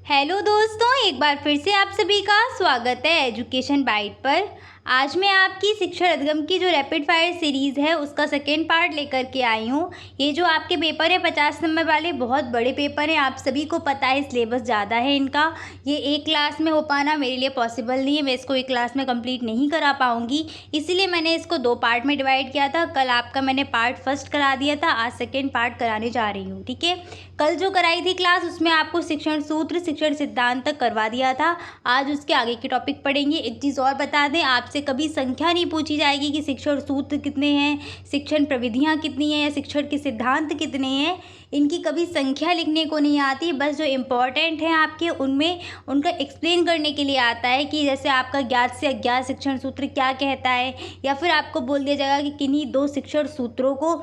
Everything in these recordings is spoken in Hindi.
हेलो दोस्तों, एक बार फिर से आप सभी का स्वागत है एजुकेशन बाइट पर। आज मैं आपकी शिक्षण अधिगम की जो रैपिड फायर सीरीज़ है उसका सेकेंड पार्ट लेकर के आई हूँ। ये जो आपके पेपर है 50 नंबर वाले, बहुत बड़े पेपर हैं, आप सभी को पता है, सिलेबस ज़्यादा है इनका। ये एक क्लास में हो पाना मेरे लिए पॉसिबल नहीं है, मैं इसको एक क्लास में कंप्लीट नहीं करा पाऊँगी, इसीलिए मैंने इसको 2 पार्ट में डिवाइड किया था। कल आपका मैंने पार्ट फर्स्ट करा दिया था, आज सेकेंड पार्ट कराने जा रही हूँ। ठीक है, कल जो कराई थी क्लास उसमें आपको शिक्षण सूत्र, शिक्षण सिद्धांत तक करवा दिया था। आज उसके आगे के टॉपिक पढ़ेंगे। एक चीज़ और बता दें, आपसे कभी संख्या नहीं पूछी जाएगी कि शिक्षण सूत्र कितने हैं, शिक्षण प्रविधियाँ कितनी हैं या शिक्षण के सिद्धांत कितने हैं। इनकी कभी संख्या लिखने को नहीं आती, बस जो इम्पॉर्टेंट है आपके उनमें उनका एक्सप्लेन करने के लिए आता है कि जैसे आपका ज्ञात से अज्ञात शिक्षण सूत्र क्या कहता है, या फिर आपको बोल दिया जाएगा कि किन्हीं 2 शिक्षण सूत्रों को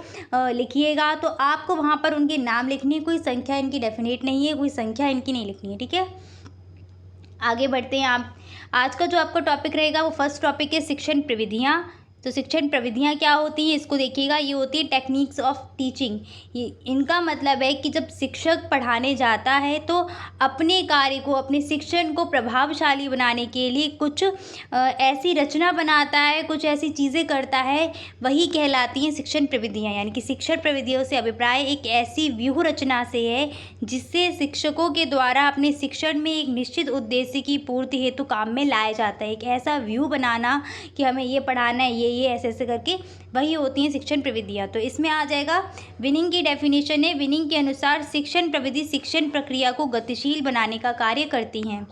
लिखिएगा, तो आपको वहाँ पर उनके नाम लिखनी है। कोई संख्या इनकी डेफिनेट नहीं है, कोई संख्या इनकी नहीं लिखनी है। ठीक है, आगे बढ़ते हैं। आप आज का जो आपका टॉपिक रहेगा वो फर्स्ट टॉपिक है शिक्षण प्रविधियाँ। तो शिक्षण प्रविधियाँ क्या होती हैं इसको देखिएगा। ये होती है टेक्निक्स ऑफ टीचिंग। ये इनका मतलब है कि जब शिक्षक पढ़ाने जाता है तो अपने कार्य को, अपने शिक्षण को प्रभावशाली बनाने के लिए कुछ ऐसी रचना बनाता है, कुछ ऐसी चीज़ें करता है, वही कहलाती हैं शिक्षण प्रविधियाँ। यानी कि शिक्षण प्रविधियों से अभिप्राय एक ऐसी व्यूह रचना से है जिससे शिक्षकों के द्वारा अपने शिक्षण में एक निश्चित उद्देश्य की पूर्ति हेतु काम में लाया जाता है। एक ऐसा व्यू बनाना कि हमें ये पढ़ाना है, ये ऐसे ऐसे करके, वही होती हैं शिक्षण प्रविधियाँ। तो इसमें आ जाएगा विनिंग की डेफिनेशन है। विनिंग के अनुसार शिक्षण प्रविधि शिक्षण प्रक्रिया को गतिशील बनाने का कार्य करती हैं।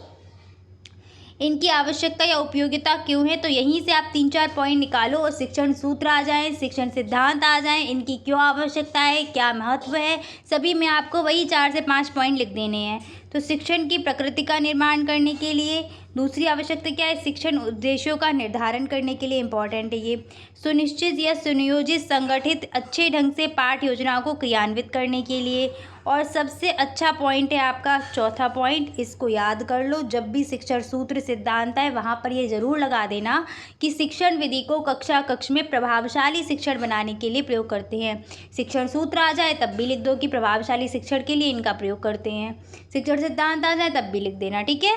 इनकी आवश्यकता या उपयोगिता क्यों है, तो यहीं से आप 3-4 पॉइंट निकालो और शिक्षण सूत्र आ जाएं, शिक्षण सिद्धांत आ जाएं, इनकी क्यों आवश्यकता है, क्या महत्व है, सभी में आपको वही 4 से 5 पॉइंट लिख देने हैं। तो शिक्षण की प्रकृति का निर्माण करने के लिए दूसरी आवश्यकता क्या है, शिक्षण उद्देश्यों का निर्धारण करने के लिए इम्पॉर्टेंट है ये। सुनिश्चित या सुनियोजित संगठित अच्छे ढंग से पाठ योजनाओं को क्रियान्वित करने के लिए। और सबसे अच्छा पॉइंट है आपका चौथा पॉइंट, इसको याद कर लो, जब भी शिक्षण सूत्र सिद्धांत है वहाँ पर ये ज़रूर लगा देना कि शिक्षण विधि को कक्ष में प्रभावशाली शिक्षण बनाने के लिए प्रयोग करते हैं। शिक्षण सूत्र आ जाए तब भी लिख दो कि प्रभावशाली शिक्षण के लिए इनका प्रयोग करते हैं। शिक्षण सिद्धांत आ जाए तब भी लिख देना। ठीक है,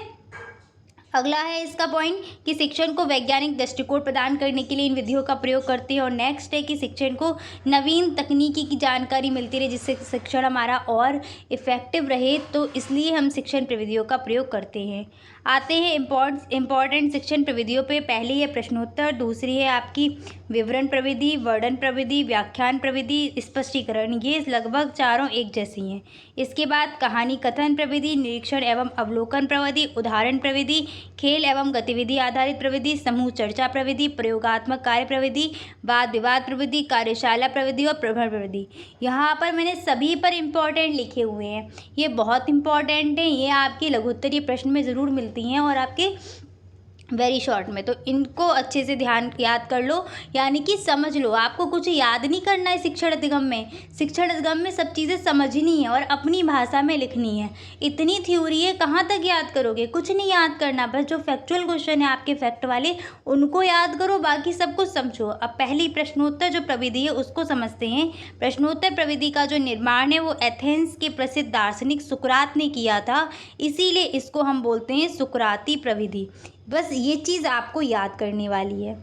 अगला है इसका पॉइंट कि शिक्षण को वैज्ञानिक दृष्टिकोण प्रदान करने के लिए इन विधियों का प्रयोग करते हैं। और नेक्स्ट है कि शिक्षण को नवीन तकनीकी की जानकारी मिलती रहे जिससे शिक्षण हमारा और इफ़ेक्टिव रहे, तो इसलिए हम शिक्षण प्रविधियों का प्रयोग करते हैं। आते हैं इम्पॉर्टेंट शिक्षण प्रविधियों पे। पहली है प्रश्नोत्तर, दूसरी है आपकी विवरण प्रविधि, वर्णन प्रविधि, व्याख्यान प्रविधि, स्पष्टीकरण। ये लगभग चारों एक जैसी हैं। इसके बाद कहानी कथन प्रविधि, निरीक्षण एवं अवलोकन प्रविधि, उदाहरण प्रविधि, खेल एवं गतिविधि आधारित प्रविधि, समूह चर्चा प्रविधि, प्रयोगात्मक कार्य प्रविधि, वाद विवाद प्रविधि, कार्यशाला प्रविधि और प्रभर प्रविधि। यहाँ पर मैंने सभी पर इम्पॉर्टेंट लिखे हुए हैं, ये बहुत इम्पॉर्टेंट हैं, ये आपके लघुत्तरीय प्रश्न में ज़रूर मिलती हैं और आपके वेरी शॉर्ट में, तो इनको अच्छे से याद कर लो, यानी कि समझ लो। आपको कुछ याद नहीं करना है शिक्षण अधिगम में। शिक्षण अधिगम में सब चीज़ें समझनी है और अपनी भाषा में लिखनी है। इतनी थ्योरी है, कहाँ तक याद करोगे, कुछ नहीं याद करना, बस जो फैक्चुअल क्वेश्चन है आपके फैक्ट वाले उनको याद करो, बाकी सब कुछ समझो। अब पहली प्रश्नोत्तर जो प्रविधि है उसको समझते हैं। प्रश्नोत्तर प्रविधि का जो निर्माण है वो एथेंस के प्रसिद्ध दार्शनिक सुकरात ने किया था, इसीलिए इसको हम बोलते हैं सुकराती प्रविधि। बस ये चीज़ आपको याद करने वाली है।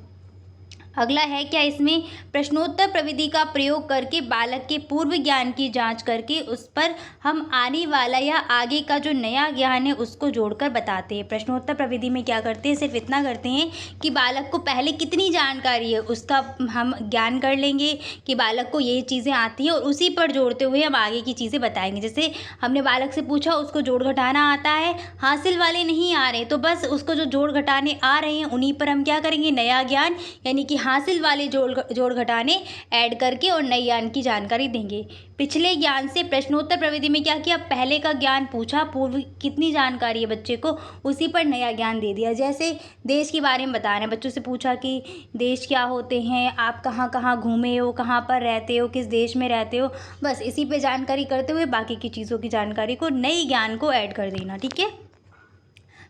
अगला है क्या, इसमें प्रश्नोत्तर प्रविधि का प्रयोग करके बालक के पूर्व ज्ञान की जांच करके उस पर हम आने वाला या आगे का जो नया ज्ञान है उसको जोड़कर बताते हैं। प्रश्नोत्तर प्रविधि में क्या करते हैं, सिर्फ इतना करते हैं कि बालक को पहले कितनी जानकारी है उसका हम ज्ञान कर लेंगे कि बालक को ये चीज़ें आती हैं और उसी पर जोड़ते हुए हम आगे की चीज़ें बताएंगे। जैसे हमने बालक से पूछा उसको जोड़ घटाना आता है, हासिल वाले नहीं आ रहे, तो बस उसको जो जोड़ घटाने आ रहे हैं उन्हीं पर हम क्या करेंगे, नया ज्ञान यानी कि हासिल वाले जोड़ घटाने ऐड करके और नई ज्ञान की जानकारी देंगे। पिछले ज्ञान से प्रश्नोत्तर प्रविधि में क्या किया, पहले का ज्ञान पूछा, पूर्व कितनी जानकारी है बच्चे को, उसी पर नया ज्ञान दे दिया। जैसे देश के बारे में बता रहे हैं, बच्चों से पूछा कि देश क्या होते हैं, आप कहाँ कहाँ घूमे हो, कहाँ पर रहते हो, किस देश में रहते हो, बस इसी पे जानकारी करते हुए बाकी की चीज़ों की जानकारी को, नई ज्ञान को ऐड कर देना। ठीक है,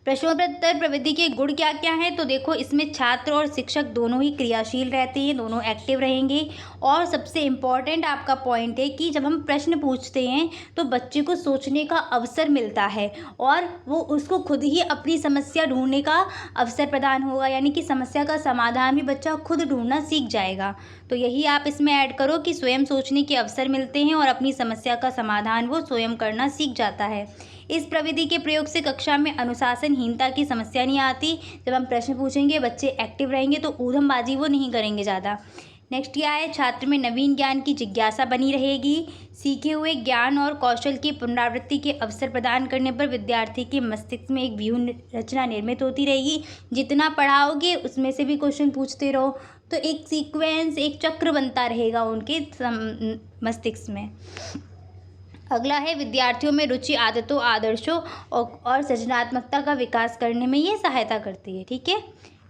प्रश्नोत्तर प्रविधि के गुण क्या क्या हैं, तो देखो इसमें छात्र और शिक्षक दोनों ही क्रियाशील रहते हैं, दोनों एक्टिव रहेंगे। और सबसे इम्पॉर्टेंट आपका पॉइंट है कि जब हम प्रश्न पूछते हैं तो बच्चे को सोचने का अवसर मिलता है और वो उसको खुद ही अपनी समस्या ढूंढने का अवसर प्रदान होगा, यानी कि समस्या का समाधान भी बच्चा खुद ढूंढना सीख जाएगा। तो यही आप इसमें ऐड करो कि स्वयं सोचने के अवसर मिलते हैं और अपनी समस्या का समाधान वो स्वयं करना सीख जाता है। इस प्रविधि के प्रयोग से कक्षा में अनुशासनहीनता की समस्या नहीं आती। जब हम प्रश्न पूछेंगे बच्चे एक्टिव रहेंगे तो ऊधमबाजी वो नहीं करेंगे ज़्यादा। नेक्स्ट क्या है, छात्र में नवीन ज्ञान की जिज्ञासा बनी रहेगी। सीखे हुए ज्ञान और कौशल की पुनरावृत्ति के अवसर प्रदान करने पर विद्यार्थी के मस्तिष्क में एक व्यूह रचना निर्मित होती रहेगी। जितना पढ़ाओगे उसमें से भी क्वेश्चन पूछते रहो तो एक सीक्वेंस, एक चक्र बनता रहेगा उनके मस्तिष्क में। अगला है, विद्यार्थियों में रुचि, आदतों, आदर्शों और सृजनात्मकता का विकास करने में ये सहायता करती है। ठीक है,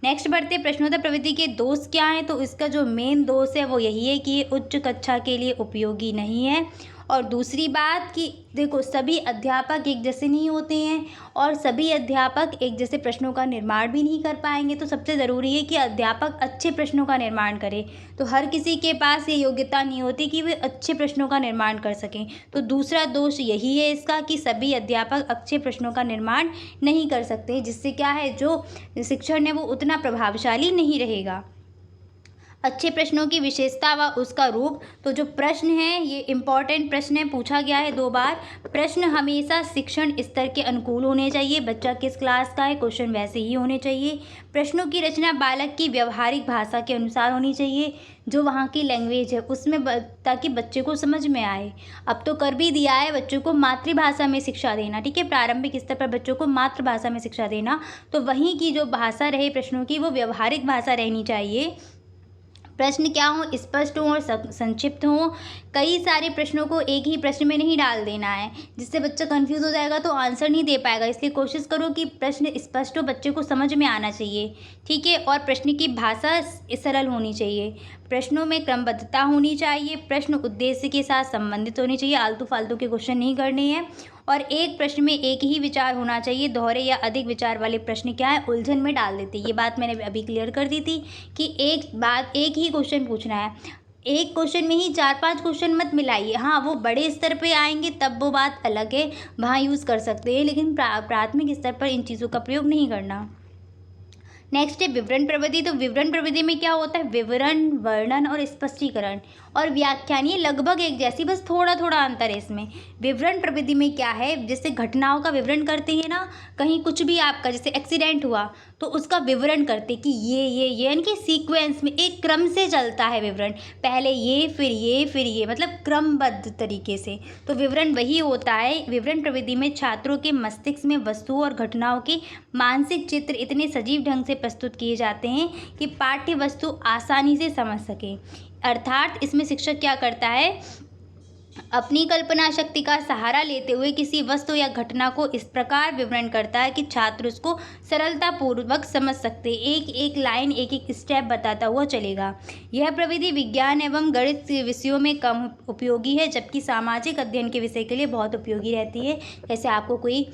नेक्स्ट बढ़ते प्रश्नोत्तर प्रविधि के दोष क्या हैं, तो इसका जो मेन दोष है वो यही है कि ये उच्च कक्षा के लिए उपयोगी नहीं है। और दूसरी बात कि देखो सभी अध्यापक एक जैसे नहीं होते हैं और सभी अध्यापक एक जैसे प्रश्नों का निर्माण भी नहीं कर पाएंगे। तो सबसे ज़रूरी है कि अध्यापक अच्छे प्रश्नों का निर्माण करें। तो हर किसी के पास ये योग्यता नहीं होती कि वे अच्छे प्रश्नों का निर्माण कर सकें। तो दूसरा दोष यही है इसका कि सभी अध्यापक अच्छे प्रश्नों का निर्माण नहीं कर सकते, जिससे क्या है जो शिक्षण है वो उतना प्रभावशाली नहीं रहेगा। अच्छे प्रश्नों की विशेषता व उसका रूप, तो जो प्रश्न है ये इम्पॉर्टेंट प्रश्न है, पूछा गया है 2 बार। प्रश्न हमेशा शिक्षण स्तर के अनुकूल होने चाहिए, बच्चा किस क्लास का है क्वेश्चन वैसे ही होने चाहिए। प्रश्नों की रचना बालक की व्यवहारिक भाषा के अनुसार होनी चाहिए, जो वहाँ की लैंग्वेज है उसमें, ताकि बच्चे को समझ में आए। अब तो कर भी दिया है बच्चों को मातृभाषा में शिक्षा देना। ठीक है, प्रारंभिक स्तर पर बच्चों को मातृभाषा में शिक्षा देना, तो वहीं की जो भाषा रहे प्रश्नों की वो व्यवहारिक भाषा रहनी चाहिए। प्रश्न क्या हो, स्पष्ट हो और संक्षिप्त हो। कई सारे प्रश्नों को एक ही प्रश्न में नहीं डाल देना है, जिससे बच्चा कंफ्यूज हो जाएगा तो आंसर नहीं दे पाएगा। इसलिए कोशिश करो कि प्रश्न स्पष्ट हो, बच्चे को समझ में आना चाहिए। ठीक है, और प्रश्न की भाषा सरल होनी चाहिए। प्रश्नों में क्रमबद्धता होनी चाहिए। प्रश्न उद्देश्य के साथ संबंधित होने चाहिए, आलतू फालतू के क्वेश्चन नहीं करने हैं। और एक प्रश्न में एक ही विचार होना चाहिए। दोहरे या अधिक विचार वाले प्रश्न क्या है, उलझन में डाल देते। ये बात मैंने अभी क्लियर कर दी थी कि एक ही क्वेश्चन पूछना है। एक क्वेश्चन में ही 4-5 क्वेश्चन मत मिलाइए। हाँ, वो बड़े स्तर पे आएंगे तब वो बात अलग है, वहाँ यूज़ कर सकते हैं, लेकिन प्राथमिक स्तर पर इन चीज़ों का प्रयोग नहीं करना। नेक्स्ट है विवरण प्रविधि। तो विवरण प्रविधि में क्या होता है, विवरण, वर्णन और स्पष्टीकरण और व्याख्यान ये लगभग एक जैसी, बस थोड़ा थोड़ा अंतर है इसमें। विवरण प्रविधि में क्या है, जैसे घटनाओं का विवरण करते हैं ना, कहीं कुछ भी आपका जैसे एक्सीडेंट हुआ तो उसका विवरण करते कि ये यानी कि सीक्वेंस में एक क्रम से चलता है विवरण, पहले ये फिर ये फिर ये, मतलब क्रमबद्ध तरीके से। तो विवरण वही होता है। विवरण प्रविधि में छात्रों के मस्तिष्क में वस्तुओं और घटनाओं के मानसिक चित्र इतने सजीव ढंग से प्रस्तुत किए जाते हैं कि पाठ्य वस्तु आसानी से समझ सके। अर्थात इसमें शिक्षक क्या करता है, अपनी कल्पना शक्ति का सहारा लेते हुए किसी वस्तु या घटना को इस प्रकार विवरण करता है कि छात्र उसको सरलता पूर्वक समझ सकते। एक एक लाइन, एक एक स्टेप बताता हुआ चलेगा। यह प्रविधि विज्ञान एवं गणित विषयों में कम उपयोगी है, जबकि सामाजिक अध्ययन के विषय के लिए बहुत उपयोगी रहती है। जैसे आपको कोई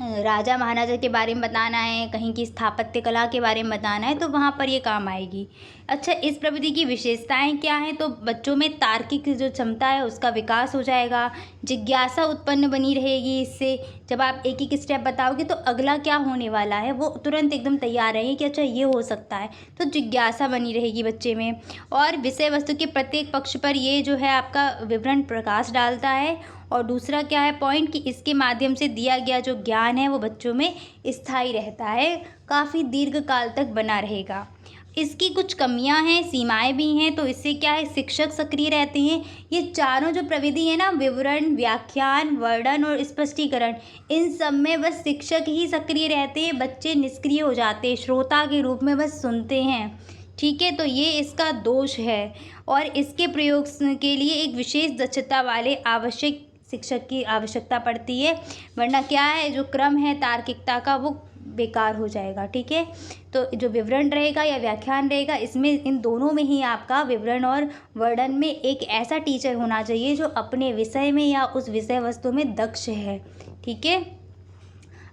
राजा महाराजा के बारे में बताना है, कहीं की स्थापत्य कला के बारे में बताना है, तो वहाँ पर ये काम आएगी। अच्छा, इस प्रविधि की विशेषताएं क्या हैं, तो बच्चों में तार्किक जो क्षमता है उसका विकास हो जाएगा। जिज्ञासा उत्पन्न बनी रहेगी इससे। जब आप एक एक स्टेप बताओगे तो अगला क्या होने वाला है वो तुरंत एकदम तैयार रहेंगे कि अच्छा ये हो सकता है, तो जिज्ञासा बनी रहेगी बच्चे में। और विषय वस्तु के प्रत्येक पक्ष पर ये जो है आपका विवरण प्रकाश डालता है। और दूसरा क्या है पॉइंट, कि इसके माध्यम से दिया गया जो ज्ञान है वो बच्चों में स्थायी रहता है, काफ़ी दीर्घ काल तक बना रहेगा। इसकी कुछ कमियां हैं, सीमाएं भी हैं। तो इससे क्या है, शिक्षक सक्रिय रहते हैं। ये चारों जो प्रविधि है ना, विवरण, व्याख्यान, वर्णन और स्पष्टीकरण, इन सब में बस शिक्षक ही सक्रिय रहते हैं, बच्चे निष्क्रिय हो जाते हैं, श्रोता के रूप में बस सुनते हैं। ठीक है, तो ये इसका दोष है। और इसके प्रयोग के लिए एक विशेष दक्षता वाले आवश्यक शिक्षक की आवश्यकता पड़ती है, वरना क्या है जो क्रम है तार्किकता का वो बेकार हो जाएगा। ठीक है, तो जो विवरण रहेगा या व्याख्यान रहेगा, इसमें इन दोनों में ही आपका विवरण और वर्णन में एक ऐसा टीचर होना चाहिए जो अपने विषय में या उस विषय वस्तु में दक्ष है। ठीक है,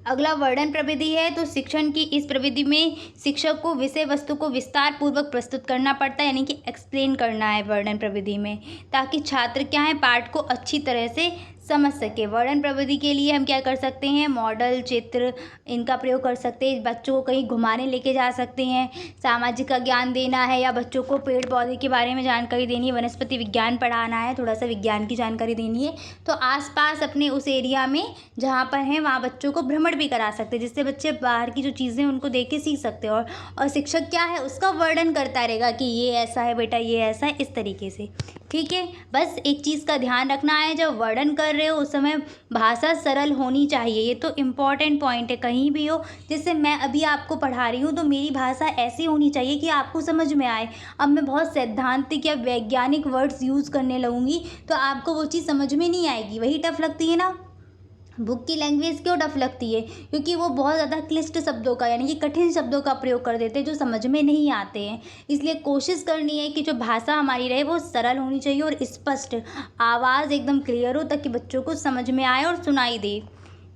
अगला वर्णन प्रविधि है। तो शिक्षण की इस प्रविधि में शिक्षक को विषय वस्तु को विस्तार पूर्वक प्रस्तुत करना पड़ता है, यानी कि एक्सप्लेन करना है वर्णन प्रविधि में, ताकि छात्र क्या है पाठ को अच्छी तरह से समझ सके। वर्णन प्रविधि के लिए हम क्या कर सकते हैं, मॉडल, चित्र, इनका प्रयोग कर सकते हैं। बच्चों को कहीं घुमाने लेके जा सकते हैं, सामाजिक का ज्ञान देना है, या बच्चों को पेड़ पौधे के बारे में जानकारी देनी है, वनस्पति विज्ञान पढ़ाना है, थोड़ा सा विज्ञान की जानकारी देनी है, तो आसपास अपने उस एरिया में जहाँ पर हैं वहाँ बच्चों को भ्रमण भी करा सकते हैं, जिससे बच्चे बाहर की जो चीज़ें उनको देख के सीख सकते हैं। और शिक्षक क्या है उसका वर्णन करता रहेगा कि ये ऐसा है बेटा, ये ऐसा है, इस तरीके से। ठीक है, बस एक चीज़ का ध्यान रखना है, जब वर्णन कर रहे हो उस समय भाषा सरल होनी चाहिए। ये तो इम्पॉर्टेंट पॉइंट है, कहीं भी हो। जैसे मैं अभी आपको पढ़ा रही हूँ तो मेरी भाषा ऐसी होनी चाहिए कि आपको समझ में आए। अब मैं बहुत सैद्धांतिक या वैज्ञानिक वर्ड्स यूज़ करने लगूँगी तो आपको वो चीज़ समझ में नहीं आएगी, वही टफ लगती है ना। बुक की लैंग्वेज क्यों टफ लगती है, क्योंकि वो बहुत ज़्यादा क्लिष्ट शब्दों का यानी कि कठिन शब्दों का प्रयोग कर देते हैं जो समझ में नहीं आते हैं। इसलिए कोशिश करनी है कि जो भाषा हमारी रहे वो सरल होनी चाहिए और स्पष्ट, आवाज़ एकदम क्लियर हो ताकि बच्चों को समझ में आए और सुनाई दे।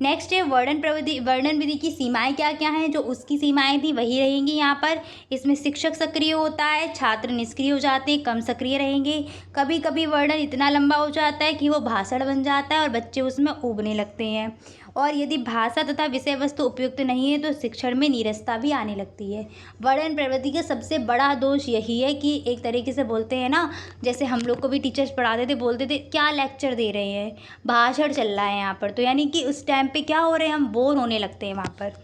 नेक्स्ट है वर्णन विधि की सीमाएं क्या क्या हैं। जो उसकी सीमाएं थी वही रहेंगी यहाँ पर। इसमें शिक्षक सक्रिय होता है, छात्र निष्क्रिय हो जाते हैं, कम सक्रिय रहेंगे। कभी कभी वर्णन इतना लंबा हो जाता है कि वो भाषण बन जाता है और बच्चे उसमें ऊबने लगते हैं। और यदि भाषा तथा विषय वस्तु उपयुक्त नहीं है तो शिक्षण में नीरसता भी आने लगती है। वर्णन प्रवृत्ति का सबसे बड़ा दोष यही है कि एक तरीके से बोलते हैं ना, जैसे हम लोग को भी टीचर्स पढ़ाते थे, बोलते थे क्या लेक्चर दे रहे हैं, भाषण चल रहा है यहाँ पर, तो यानी कि उस टाइम पे क्या हो रहे हैं, हम बोर होने लगते हैं वहाँ पर।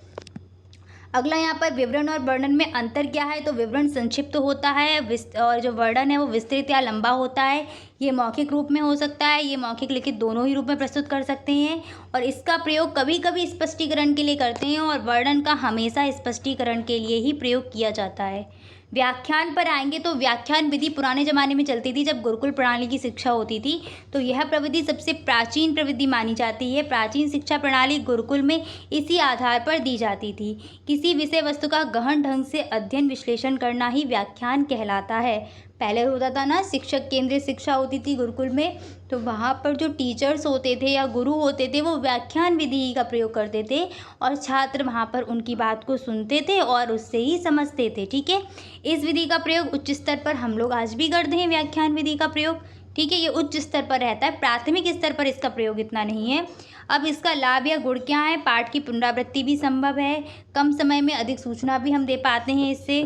अगला यहाँ पर विवरण और वर्णन में अंतर क्या है। तो विवरण संक्षिप्त होता है और जो वर्णन है वो विस्तृत या लंबा होता है। ये मौखिक रूप में हो सकता है, ये मौखिक लिखित दोनों ही रूप में प्रस्तुत कर सकते हैं। और इसका प्रयोग कभी कभी स्पष्टीकरण के लिए करते हैं और वर्णन का हमेशा स्पष्टीकरण के लिए ही प्रयोग किया जाता है। व्याख्यान पर आएंगे तो व्याख्यान विधि पुराने ज़माने में चलती थी जब गुरुकुल प्रणाली की शिक्षा होती थी। तो यह प्रविधि सबसे प्राचीन प्रविधि मानी जाती है। प्राचीन शिक्षा प्रणाली गुरुकुल में इसी आधार पर दी जाती थी। किसी विषय वस्तु का गहन ढंग से अध्ययन विश्लेषण करना ही व्याख्यान कहलाता है। पहले होता था ना, शिक्षक केंद्रित शिक्षा होती थी गुरुकुल में, तो वहाँ पर जो टीचर्स होते थे या गुरु होते थे वो व्याख्यान विधि का प्रयोग करते थे और छात्र वहाँ पर उनकी बात को सुनते थे और उससे ही समझते थे। ठीक है, इस विधि का प्रयोग उच्च स्तर पर हम लोग आज भी करते हैं, व्याख्यान विधि का प्रयोग। ठीक है, ये उच्च स्तर पर रहता है, प्राथमिक स्तर पर इसका प्रयोग इतना नहीं है। अब इसका लाभ या गुण क्या है। पाठ की पुनरावृत्ति भी संभव है, कम समय में अधिक सूचना भी हम दे पाते हैं इससे,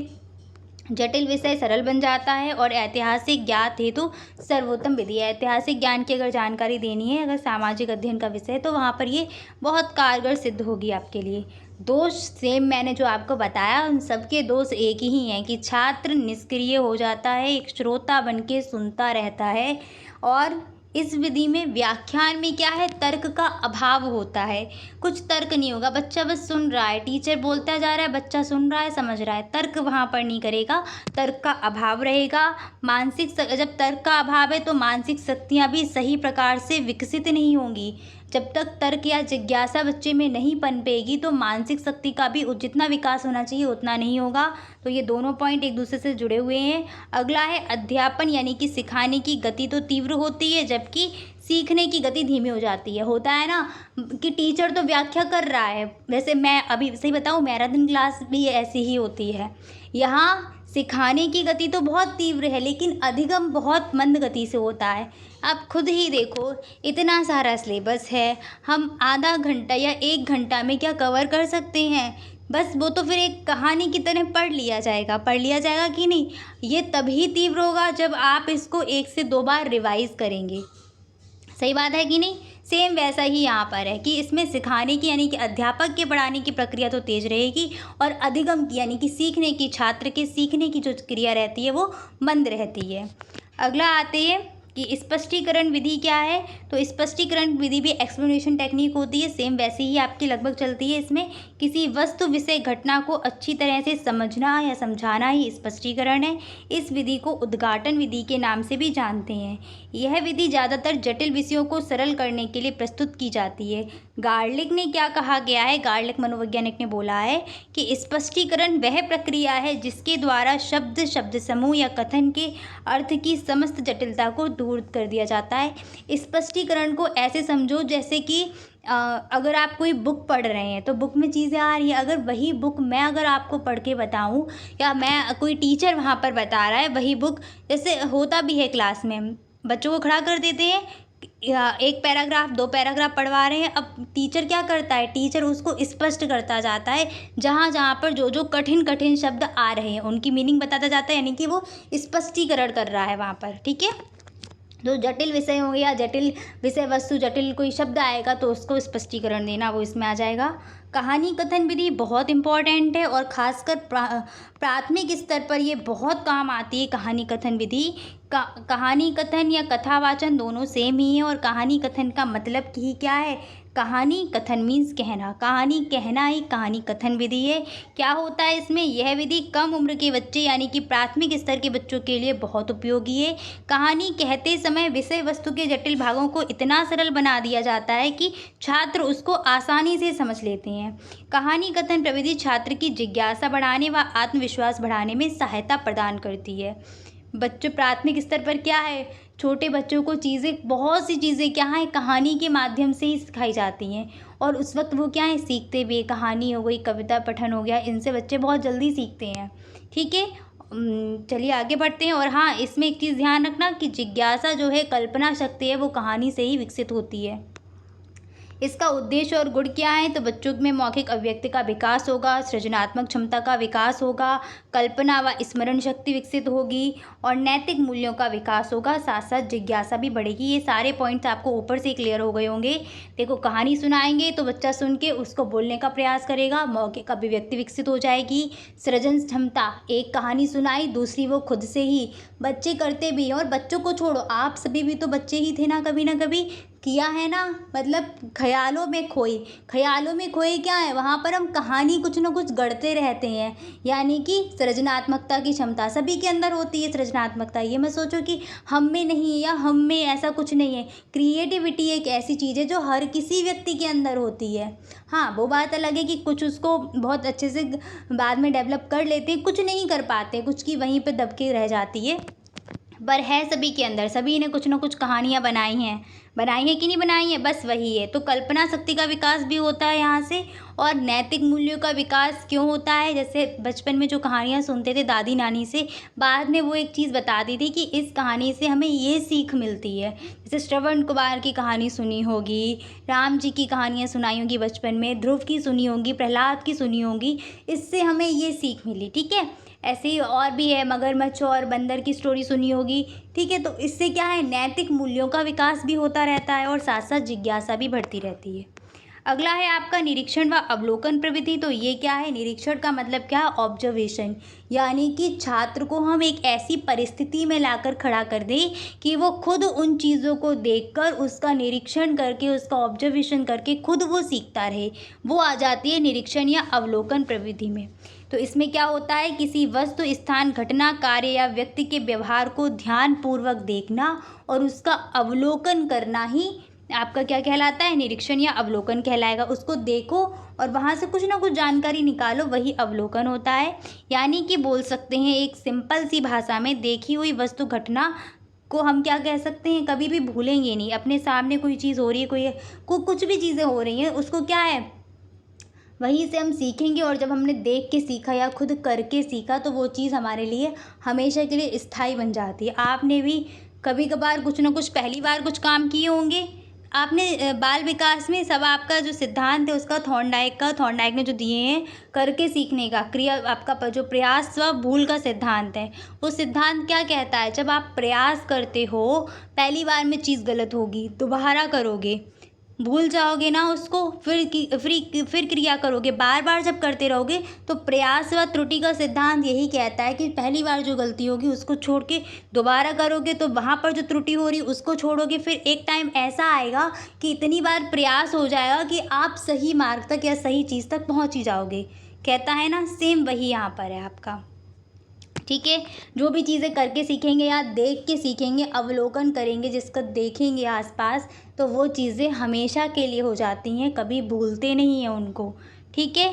जटिल विषय सरल बन जाता है और ऐतिहासिक ज्ञात हेतु सर्वोत्तम विधि है। ऐतिहासिक ज्ञान की अगर जानकारी देनी है, अगर सामाजिक अध्ययन का विषय है, तो वहाँ पर ये बहुत कारगर सिद्ध होगी आपके लिए। दोष सेम मैंने जो आपको बताया उन सबके दोष एक ही हैं कि छात्र निष्क्रिय हो जाता है, एक श्रोता बन के सुनता रहता है। और इस विधि में व्याख्यान में क्या है, तर्क का अभाव होता है, कुछ तर्क नहीं होगा, बच्चा बस सुन रहा है, टीचर बोलता जा रहा है, बच्चा सुन रहा है, समझ रहा है, तर्क वहाँ पर नहीं करेगा, तर्क का अभाव रहेगा। जब तर्क का अभाव है तो मानसिक शक्तियाँ भी सही प्रकार से विकसित नहीं होंगी। जब तक तर्क या जिज्ञासा बच्चे में नहीं पनपेगी तो मानसिक शक्ति का भी जितना विकास होना चाहिए उतना नहीं होगा। तो ये दोनों पॉइंट एक दूसरे से जुड़े हुए हैं। अगला है अध्यापन, यानी कि सिखाने की गति तो तीव्र होती है जबकि सीखने की गति धीमी हो जाती है। होता है ना कि टीचर तो व्याख्या कर रहा है, वैसे मैं अभी सही बताऊँ मैराथन क्लास भी ऐसी ही होती है। यहाँ सिखाने की गति तो बहुत तीव्र है लेकिन अधिगम बहुत मंद गति से होता है। आप खुद ही देखो, इतना सारा सिलेबस है, हम आधा घंटा या 1 घंटा में क्या कवर कर सकते हैं। बस वो तो फिर एक कहानी की तरह पढ़ लिया जाएगा कि नहीं। ये तभी तीव्र होगा जब आप इसको 1 से 2 बार रिवाइज करेंगे। सही बात है कि नहीं। सेम वैसा ही यहाँ पर है कि इसमें सिखाने की यानी कि अध्यापक के पढ़ाने की प्रक्रिया तो तेज रहेगी और अधिगम की यानी कि सीखने की, छात्र के सीखने की जो क्रिया रहती है वो मंद रहती है। अगला आते हैं कि स्पष्टीकरण विधि क्या है। तो स्पष्टीकरण विधि भी एक्सप्लेनेशन टेक्निक होती है, सेम वैसे ही आपकी लगभग चलती है। इसमें किसी वस्तु विषय घटना को अच्छी तरह से समझना या समझाना ही स्पष्टीकरण है। इस विधि को उद्घाटन विधि के नाम से भी जानते हैं। यह विधि ज़्यादातर जटिल विषयों को सरल करने के लिए प्रस्तुत की जाती है। गार्लिक ने क्या कहा गया है, गार्लिक मनोवैज्ञानिक ने बोला है कि स्पष्टीकरण वह प्रक्रिया है जिसके द्वारा शब्द समूह या कथन के अर्थ की समस्त जटिलता को दूर कर दिया जाता है। स्पष्टीकरण को ऐसे समझो जैसे कि अगर आप कोई बुक पढ़ रहे हैं तो बुक में चीज़ें आ रही हैं, अगर वही बुक मैं अगर आपको पढ़ के बताऊँ या मैं कोई टीचर वहाँ पर बता रहा है वही बुक, जैसे होता भी है क्लास में, बच्चों को खड़ा कर देते हैं या एक पैराग्राफ 2 पैराग्राफ पढ़वा रहे हैं। अब टीचर क्या करता है, टीचर उसको स्पष्ट करता जाता है, जहाँ-जहाँ पर जो-जो कठिन-कठिन शब्द आ रहे हैं उनकी मीनिंग बताता जाता है, यानी कि वो स्पष्टीकरण कर रहा है वहाँ पर, ठीक है। जो जटिल विषय हो या जटिल विषय वस्तु, जटिल कोई शब्द आएगा तो उसको स्पष्टीकरण देना वो इसमें आ जाएगा। कहानी कथन विधि बहुत इम्पॉर्टेंट है और ख़ासकर प्राथमिक स्तर पर ये बहुत काम आती है कहानी कथन विधि। कहानी कथन या कथावाचन दोनों सेम ही है और कहानी कथन का मतलब ही क्या है, कहानी कथन मीन्स कहना, कहानी कहना ही कहानी कथन विधि है। क्या होता है इसमें, यह विधि कम उम्र के बच्चे यानी कि प्राथमिक स्तर के बच्चों के लिए बहुत उपयोगी है। कहानी कहते समय विषय वस्तु के जटिल भागों को इतना सरल बना दिया जाता है कि छात्र उसको आसानी से समझ लेते हैं। कहानी कथन प्रविधि छात्र की जिज्ञासा बढ़ाने व आत्मविश्वास बढ़ाने में सहायता प्रदान करती है। बच्चों प्राथमिक स्तर पर क्या है, छोटे बच्चों को चीज़ें, बहुत सी चीज़ें क्या है कहानी के माध्यम से ही सिखाई जाती हैं और उस वक्त वो क्या है सीखते भी, कहानी हो गई, कविता पठन हो गया, इनसे बच्चे बहुत जल्दी सीखते हैं, ठीक है। चलिए आगे बढ़ते हैं। और हाँ, इसमें एक चीज़ ध्यान रखना कि जिज्ञासा जो है, कल्पना शक्ति है, वो कहानी से ही विकसित होती है। इसका उद्देश्य और गुण क्या है, तो बच्चों में मौखिक अभिव्यक्ति का विकास होगा, सृजनात्मक क्षमता का विकास होगा, कल्पना व स्मरण शक्ति विकसित होगी और नैतिक मूल्यों का विकास होगा, साथ साथ जिज्ञासा भी बढ़ेगी। ये सारे पॉइंट्स आपको ऊपर से क्लियर हो गए होंगे। देखो, कहानी सुनाएंगे तो बच्चा सुन के उसको बोलने का प्रयास करेगा, मौखिक अभिव्यक्ति विकसित हो जाएगी, सृजन क्षमता, एक कहानी सुनाई दूसरी वो खुद से ही बच्चे करते भी हैं। और बच्चों को छोड़ो, आप सभी भी तो बच्चे ही थे ना कभी किया है ना, मतलब ख्यालों में खोए। ख्यालों में खोए क्या है, वहाँ पर हम कहानी कुछ ना कुछ गढ़ते रहते हैं, यानी कि सृजनात्मकता की क्षमता सभी के अंदर होती है। सृजनात्मकता, ये मत सोचो कि हम में नहीं है या हम में ऐसा कुछ नहीं है। क्रिएटिविटी एक ऐसी चीज़ है जो हर किसी व्यक्ति के अंदर होती है। हाँ, वो बात अलग है कि कुछ उसको बहुत अच्छे से बाद में डेवलप कर लेते हैं, कुछ नहीं कर पाते, कुछ की वहीं पर दबके रह जाती है, पर है सभी के अंदर। सभी ने कुछ ना कुछ कहानियाँ बनाई हैं कि नहीं बनाई हैं, बस वही है। तो कल्पना शक्ति का विकास भी होता है यहाँ से। और नैतिक मूल्यों का विकास क्यों होता है, जैसे बचपन में जो कहानियाँ सुनते थे दादी नानी से, बाद में वो एक चीज़ बताती थी कि इस कहानी से हमें ये सीख मिलती है। जैसे श्रवण कुमार की कहानी सुनी होगी, राम जी की कहानियाँ सुनाई होंगी बचपन में, ध्रुव की सुनी होंगी, प्रहलाद की सुनी होंगी, इससे हमें ये सीख मिली, ठीक है। ऐसे ही और भी है, मगरमच्छ और बंदर की स्टोरी सुनी होगी, ठीक है। तो इससे क्या है, नैतिक मूल्यों का विकास भी होता रहता है और साथ साथ जिज्ञासा भी बढ़ती रहती है। अगला है आपका निरीक्षण व अवलोकन प्रवृत्ति। तो ये क्या है, निरीक्षण का मतलब क्या है, ऑब्जर्वेशन, यानी कि छात्र को हम एक ऐसी परिस्थिति में लाकर खड़ा कर दें कि वो खुद उन चीज़ों को देखकर, उसका निरीक्षण करके, उसका ऑब्जर्वेशन करके खुद वो सीखता रहे। वो आ जाती है निरीक्षण या अवलोकन प्रवृत्ति में। तो इसमें क्या होता है, किसी वस्तु, स्थान, घटना, कार्य या व्यक्ति के व्यवहार को ध्यानपूर्वक देखना और उसका अवलोकन करना ही आपका क्या कहलाता है, निरीक्षण या अवलोकन कहलाएगा। उसको देखो और वहाँ से कुछ ना कुछ जानकारी निकालो, वही अवलोकन होता है। यानी कि बोल सकते हैं एक सिंपल सी भाषा में, देखी हुई वस्तु, घटना को हम क्या कह सकते हैं, कभी भी भूलेंगे नहीं। अपने सामने कोई चीज़ हो रही है, कुछ भी चीज़ें हो रही हैं, उसको क्या है, वहीं से हम सीखेंगे। और जब हमने देख के सीखा या खुद करके सीखा तो वो चीज़ हमारे लिए हमेशा के लिए स्थायी बन जाती है। आपने भी कभी कभार कुछ ना कुछ पहली बार कुछ काम किए होंगे। आपने बाल विकास में सब आपका जो सिद्धांत है उसका थॉर्नडाइक ने जो दिए हैं करके सीखने का क्रिया, आपका जो प्रयास व भूल का सिद्धांत है, वो सिद्धांत क्या कहता है, जब आप प्रयास करते हो, पहली बार में चीज़ गलत होगी, दोबारा करोगे, भूल जाओगे ना उसको, फिर क्रिया करोगे, बार बार जब करते रहोगे, तो प्रयास व त्रुटि का सिद्धांत यही कहता है कि पहली बार जो गलती होगी उसको छोड़ के दोबारा करोगे, तो वहाँ पर जो त्रुटि हो रही उसको छोड़ोगे, फिर एक टाइम ऐसा आएगा कि इतनी बार प्रयास हो जाएगा कि आप सही मार्ग तक या सही चीज़ तक पहुँच ही जाओगे। कहता है ना, सेम वही यहाँ पर है आपका, ठीक है। जो भी चीज़ें करके सीखेंगे या देख के सीखेंगे, अवलोकन करेंगे, जिसका देखेंगे आसपास, तो वो चीज़ें हमेशा के लिए हो जाती हैं, कभी भूलते नहीं हैं उनको, ठीक है।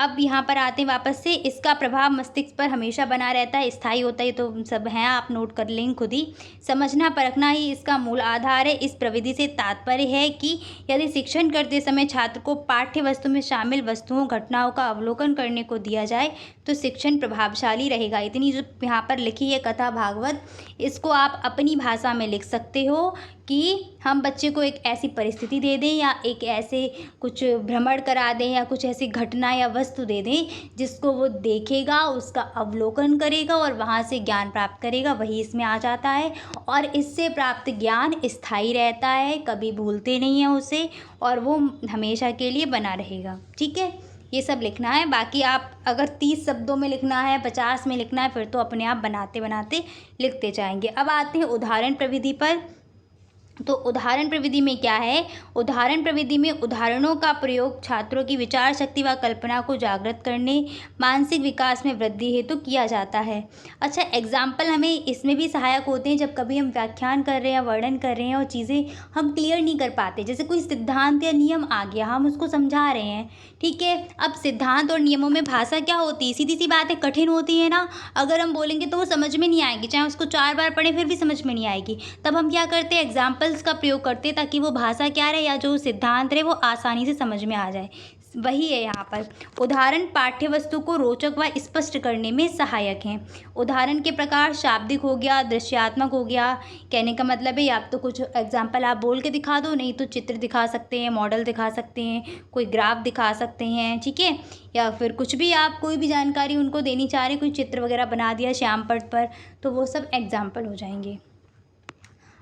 अब यहाँ पर आते हैं वापस से, इसका प्रभाव मस्तिष्क पर हमेशा बना रहता है, स्थायी होता है, ये तो सब हैं, आप नोट कर लेंगे खुद ही। समझना परखना ही इसका मूल आधार है। इस प्रविधि से तात्पर्य है कि यदि शिक्षण करते समय छात्र को पाठ्य वस्तु में शामिल वस्तुओं घटनाओं का अवलोकन करने को दिया जाए तो शिक्षण प्रभावशाली रहेगा। इतनी जो यहाँ पर लिखी है कथा भागवत, इसको आप अपनी भाषा में लिख सकते हो कि हम बच्चे को एक ऐसी परिस्थिति दे दें या एक ऐसे कुछ भ्रमण करा दें या कुछ ऐसी घटना या वस्तु दे दें जिसको वो देखेगा, उसका अवलोकन करेगा और वहाँ से ज्ञान प्राप्त करेगा, वही इसमें आ जाता है। और इससे प्राप्त ज्ञान स्थायी रहता है, कभी भूलते नहीं हैं उसे, और वो हमेशा के लिए बना रहेगा। ठीक है, ये सब लिखना है। बाकी आप अगर 30 शब्दों में लिखना है, 50 में लिखना है, फिर तो अपने आप बनाते बनाते लिखते जाएंगे। अब आते हैं उदाहरण प्रविधि पर। तो उदाहरण प्रविधि में क्या है? उदाहरण प्रविधि में उदाहरणों का प्रयोग छात्रों की विचार शक्ति व कल्पना को जागृत करने, मानसिक विकास में वृद्धि हेतु किया जाता है। अच्छा, एग्जाम्पल हमें इसमें भी सहायक होते हैं जब कभी हम व्याख्यान कर रहे हैं, वर्णन कर रहे हैं और चीज़ें हम क्लियर नहीं कर पाते। जैसे कोई सिद्धांत या नियम आ गया, हम उसको समझा रहे हैं, ठीक है। अब सिद्धांत और नियमों में भाषा क्या होती है? सीधी सी बात है, कठिन होती है ना। अगर हम बोलेंगे तो वो समझ में नहीं आएगी, चाहे उसको 4 बार पढ़ें फिर भी समझ में नहीं आएगी। तब हम क्या करते हैं? एग्जाम्पल्स का प्रयोग करते हैं ताकि वो भाषा क्या रहे या जो सिद्धांत रहे वो आसानी से समझ में आ जाए। वही है यहाँ पर। उदाहरण पाठ्य वस्तु को रोचक व स्पष्ट करने में सहायक हैं। उदाहरण के प्रकार शाब्दिक हो गया, दृश्यात्मक हो गया। कहने का मतलब है या तो कुछ एग्जाम्पल आप बोल के दिखा दो, नहीं तो चित्र दिखा सकते हैं, मॉडल दिखा सकते हैं, कोई ग्राफ दिखा सकते हैं, ठीक है। या फिर कुछ भी आप कोई भी जानकारी उनको देनी चाह रहे हैं, कोई चित्र वगैरह बना दिया श्याम पट्ट पर, तो वो सब एग्जाम्पल हो जाएंगे।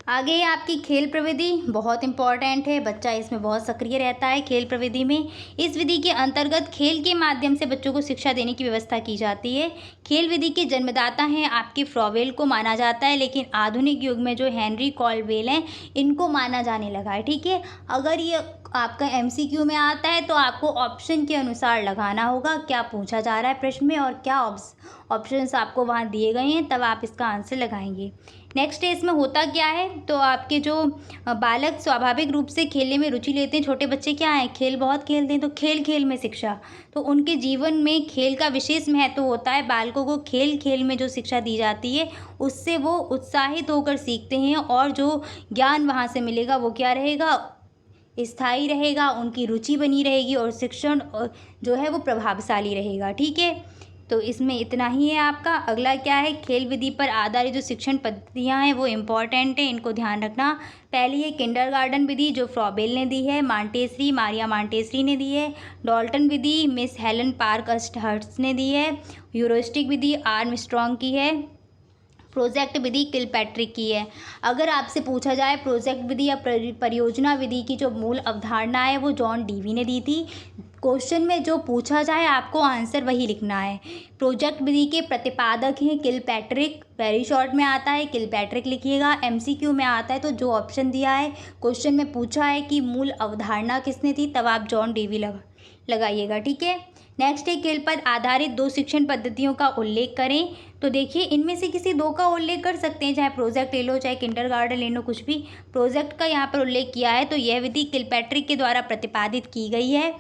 आगे है आपकी खेल प्रविधि, बहुत इंपॉर्टेंट है, बच्चा इसमें बहुत सक्रिय रहता है खेल प्रविधि में। इस विधि के अंतर्गत खेल के माध्यम से बच्चों को शिक्षा देने की व्यवस्था की जाती है। खेल विधि के जन्मदाता हैं आपके फ्रॉवेल को माना जाता है, लेकिन आधुनिक युग में जो हेनरी कॉल्डवेल हैं इनको माना जाने लगा है, ठीक है। अगर ये आपका MCQ में आता है तो आपको ऑप्शन के अनुसार लगाना होगा, क्या पूछा जा रहा है प्रश्न में और क्या ऑप्शंस आपको वहाँ दिए गए हैं, तब आप इसका आंसर लगाएंगे। नेक्स्ट इसमें होता क्या है? तो आपके जो बालक स्वाभाविक रूप से खेलने में रुचि लेते हैं, छोटे बच्चे क्या हैं, खेल बहुत खेलते हैं, तो खेल खेल में शिक्षा, तो उनके जीवन में खेल का विशेष महत्व होता है। बालकों को खेल खेल में जो शिक्षा दी जाती है उससे वो उत्साहित होकर सीखते हैं और जो ज्ञान वहाँ से मिलेगा वो क्या रहेगा, स्थायी रहेगा, उनकी रुचि बनी रहेगी और शिक्षण जो है वो प्रभावशाली रहेगा, ठीक है। तो इसमें इतना ही है आपका। अगला क्या है? खेल विधि पर आधारित जो शिक्षण पद्धतियाँ हैं वो इम्पॉर्टेंट हैं, इनको ध्यान रखना। पहली है किंडरगार्टन विधि जो फ्रॉबेल ने दी है, मारिया मांटेसरी ने दी है। डॉल्टन विधि मिस हेलन पार्कहर्स्ट ने दी है। ह्यूरिस्टिक विधि आर्मस्ट्रॉन्ग की है। प्रोजेक्ट विधि किलपैट्रिक की है। अगर आपसे पूछा जाए प्रोजेक्ट विधि या परियोजना विधि की जो मूल अवधारणा है वो जॉन डीवी ने दी थी। क्वेश्चन में जो पूछा जाए आपको आंसर वही लिखना है। प्रोजेक्ट विधि के प्रतिपादक हैं किलपैट्रिक, वेरी शॉर्ट में आता है किलपैट्रिक लिखिएगा। MCQ में आता है तो जो ऑप्शन दिया है, क्वेश्चन में पूछा है कि मूल अवधारणा किसने थी, तब आप जॉन डीवी लगाइएगा, ठीक है। नेक्स्ट है खेल पर आधारित 2 शिक्षण पद्धतियों का उल्लेख करें। तो देखिए इनमें से किसी 2 का उल्लेख कर सकते हैं, चाहे प्रोजेक्ट ले लो चाहे किंडरगार्टन ले लो, कुछ भी। प्रोजेक्ट का यहाँ पर उल्लेख किया है तो यह विधि किलपैट्रिक के द्वारा प्रतिपादित की गई है।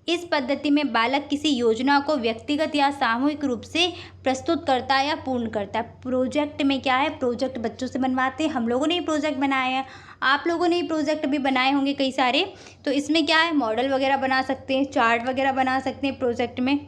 इस पद्धति में बालक किसी योजना को व्यक्तिगत या सामूहिक रूप से प्रस्तुत करता है या पूर्ण करता है। प्रोजेक्ट में क्या है, प्रोजेक्ट बच्चों से बनवाते हैं, हम लोगों ने ही प्रोजेक्ट बनाए हैं, आप लोगों ने ही प्रोजेक्ट भी बनाए होंगे कई सारे। तो इसमें क्या है, मॉडल वगैरह बना सकते हैं, चार्ट वगैरह बना सकते हैं प्रोजेक्ट में,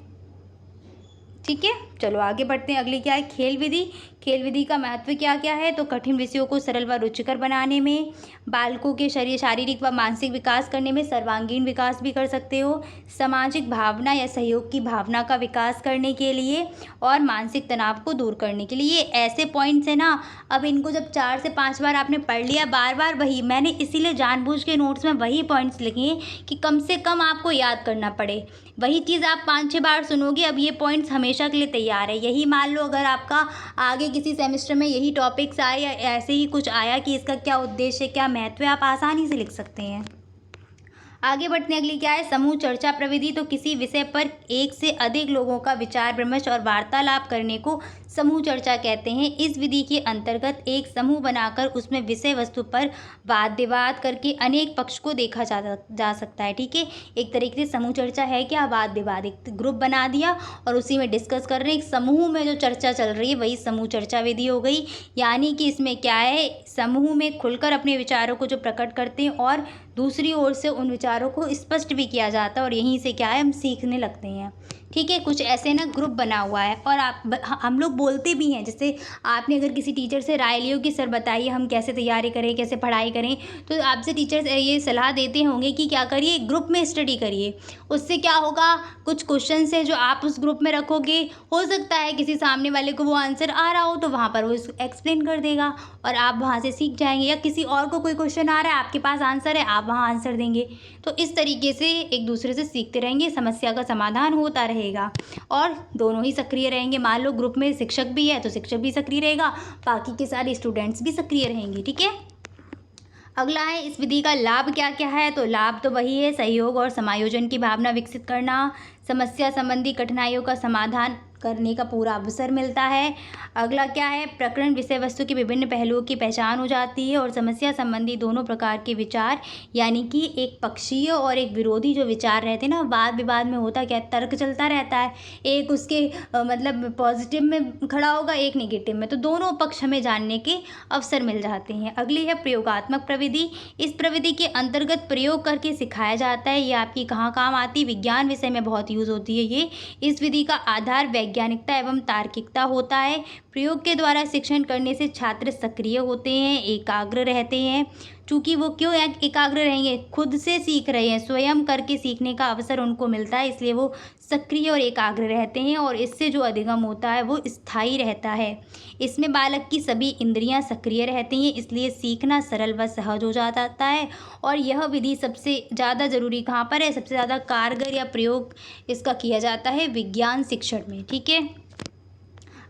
ठीक है। चलो आगे बढ़ते हैं। अगली क्या है, खेल विधि। खेल विधि का महत्व क्या क्या है? तो कठिन विषयों को सरल व रुचिकर बनाने में, बालकों के शारीरिक व मानसिक विकास करने में, सर्वांगीण विकास भी कर सकते हो, सामाजिक भावना या सहयोग की भावना का विकास करने के लिए और मानसिक तनाव को दूर करने के लिए। ये ऐसे पॉइंट्स हैं ना, अब इनको जब 4 से 5 बार आपने पढ़ लिया, बार बार वही, मैंने इसीलिए जानबूझ के नोट्स में वही पॉइंट्स लिखे हैं कि कम से कम आपको याद करना पड़े। वही चीज़ आप 5-6 बार सुनोगे, अब ये पॉइंट्स हमेशा के लिए तैयार है। यही मान लो अगर आपका आगे किसी सेमेस्टर में यही टॉपिक्स आए या ऐसे ही कुछ आया कि इसका क्या उद्देश्य है, क्या महत्व है, आप आसानी से लिख सकते हैं। आगे बढ़ते हैं, अगली क्या है, समूह चर्चा प्रविधि। तो किसी विषय पर एक से अधिक लोगों का विचार विमर्श और वार्तालाप करने को समूह चर्चा कहते हैं। इस विधि के अंतर्गत एक समूह बनाकर उसमें विषय वस्तु पर वाद विवाद करके अनेक पक्ष को देखा जा सकता है। ठीक है, एक तरीके से समूह चर्चा है क्या, वाद विवाद। एक ग्रुप बना दिया और उसी में डिस्कस कर रहे हैं, एक समूह में जो चर्चा चल रही है वही समूह चर्चा विधि हो गई। यानी कि इसमें क्या है, समूह में खुलकर अपने विचारों को जो प्रकट करते हैं और दूसरी ओर से उन विचारों को स्पष्ट भी किया जाता है और यहीं से क्या है, हम सीखने लगते हैं। ठीक है, कुछ ऐसे ना ग्रुप बना हुआ है और हम लोग बोलते भी हैं। जैसे आपने अगर किसी टीचर से राय ली हो कि सर बताइए हम कैसे तैयारी करें, कैसे पढ़ाई करें, तो आपसे टीचर ये सलाह देते होंगे कि क्या करिए, ग्रुप में स्टडी करिए। उससे क्या होगा, कुछ क्वेश्चन है जो आप उस ग्रुप में रखोगे, हो सकता है किसी सामने वाले को वो आंसर आ रहा हो तो वहाँ पर वो एक्सप्लेन कर देगा और आप वहाँ से सीख जाएंगे। या किसी और को कोई क्वेश्चन आ रहा है, आपके पास आंसर है, आप वहाँ आंसर देंगे। तो इस तरीके से एक दूसरे से सीखते रहेंगे, समस्या का समाधान होता रहेगा और दोनों ही सक्रिय रहेंगे। मान लो ग्रुप में शिक्षक भी है तो शिक्षक भी सक्रिय रहेगा, बाकी के सारे स्टूडेंट्स भी सक्रिय रहेंगे। ठीक है, अगला है, इस विधि का लाभ क्या क्या है। तो लाभ तो वही है, सहयोग और समायोजन की भावना विकसित करना, समस्या संबंधी कठिनाइयों का समाधान करने का पूरा अवसर मिलता है। अगला क्या है, प्रकरण विषय वस्तु के विभिन्न पहलुओं की पहचान हो जाती है और समस्या संबंधी दोनों प्रकार के विचार, यानी कि एक पक्षीय और एक विरोधी जो विचार रहते हैं ना, वाद विवाद में होता क्या, तर्क चलता रहता है, एक उसके मतलब पॉजिटिव में खड़ा होगा, एक नेगेटिव में, तो दोनों पक्ष हमें जानने के अवसर मिल जाते हैं। अगली है प्रयोगात्मक प्रविधि। इस प्रविधि के अंतर्गत प्रयोग करके सिखाया जाता है। ये आपकी कहाँ काम आती है, विज्ञान विषय में बहुत यूज़ होती है ये। इस विधि का आधार वैज्ञानिकता एवं तार्किकता होता है। प्रयोग के द्वारा शिक्षण करने से छात्र सक्रिय होते हैं, एकाग्र रहते हैं। चूँकि वो क्यों एकाग्र रहेंगे, खुद से सीख रहे हैं, स्वयं करके सीखने का अवसर उनको मिलता है, इसलिए वो सक्रिय और एकाग्र रहते हैं और इससे जो अधिगम होता है वो स्थायी रहता है। इसमें बालक की सभी इंद्रियां सक्रिय रहती हैं, इसलिए सीखना सरल व सहज हो जाता है। और यह विधि सबसे ज़्यादा ज़रूरी कहाँ पर है, सबसे ज़्यादा कारगर या प्रयोग इसका किया जाता है विज्ञान शिक्षण में। ठीक है,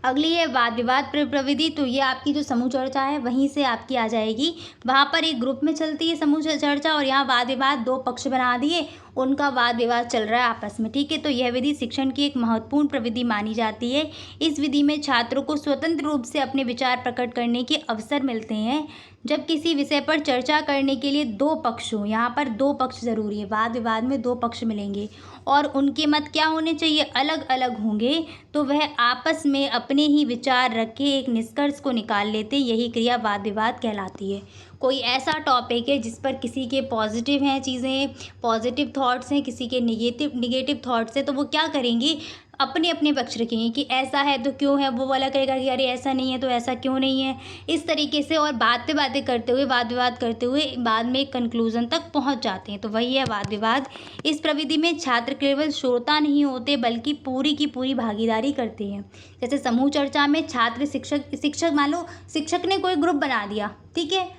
अगली है वाद विवाद प्रविधि। तो ये आपकी जो समूह चर्चा है वहीं से आपकी आ जाएगी। वहाँ पर एक ग्रुप में चलती है समूह चर्चा और यहाँ वाद विवाद, दो पक्ष बना दिए, उनका वाद विवाद चल रहा है आपस में। ठीक है, तो यह विधि शिक्षण की एक महत्वपूर्ण प्रविधि मानी जाती है। इस विधि में छात्रों को स्वतंत्र रूप से अपने विचार प्रकट करने के अवसर मिलते हैं। जब किसी विषय पर चर्चा करने के लिए दो पक्ष हों, यहाँ पर दो पक्ष ज़रूरी है, वाद विवाद में दो पक्ष मिलेंगे और उनके मत क्या होने चाहिए, अलग अलग होंगे, तो वह आपस में अपने ही विचार रख के एक निष्कर्ष को निकाल लेते, यही क्रिया वाद विवाद कहलाती है। कोई ऐसा टॉपिक है जिस पर किसी के पॉजिटिव हैं चीज़ें, पॉजिटिव थॉट्स हैं, किसी के निगेटिव थॉट्स हैं, तो वो क्या करेंगे, अपने अपने पक्ष रखेंगे कि ऐसा है तो क्यों है, वो वाला कहेगा कि अरे ऐसा नहीं है तो ऐसा क्यों नहीं है, इस तरीके से। और बातें करते हुए, वाद विवाद करते हुए बाद में एक कंक्लूजन तक पहुंच जाते हैं, तो वही है वाद विवाद। इस प्रविधि में छात्र केवल श्रोता नहीं होते बल्कि पूरी की पूरी भागीदारी करते हैं। जैसे समूह चर्चा में छात्र शिक्षक मान लो शिक्षक ने कोई ग्रुप बना दिया, ठीक है,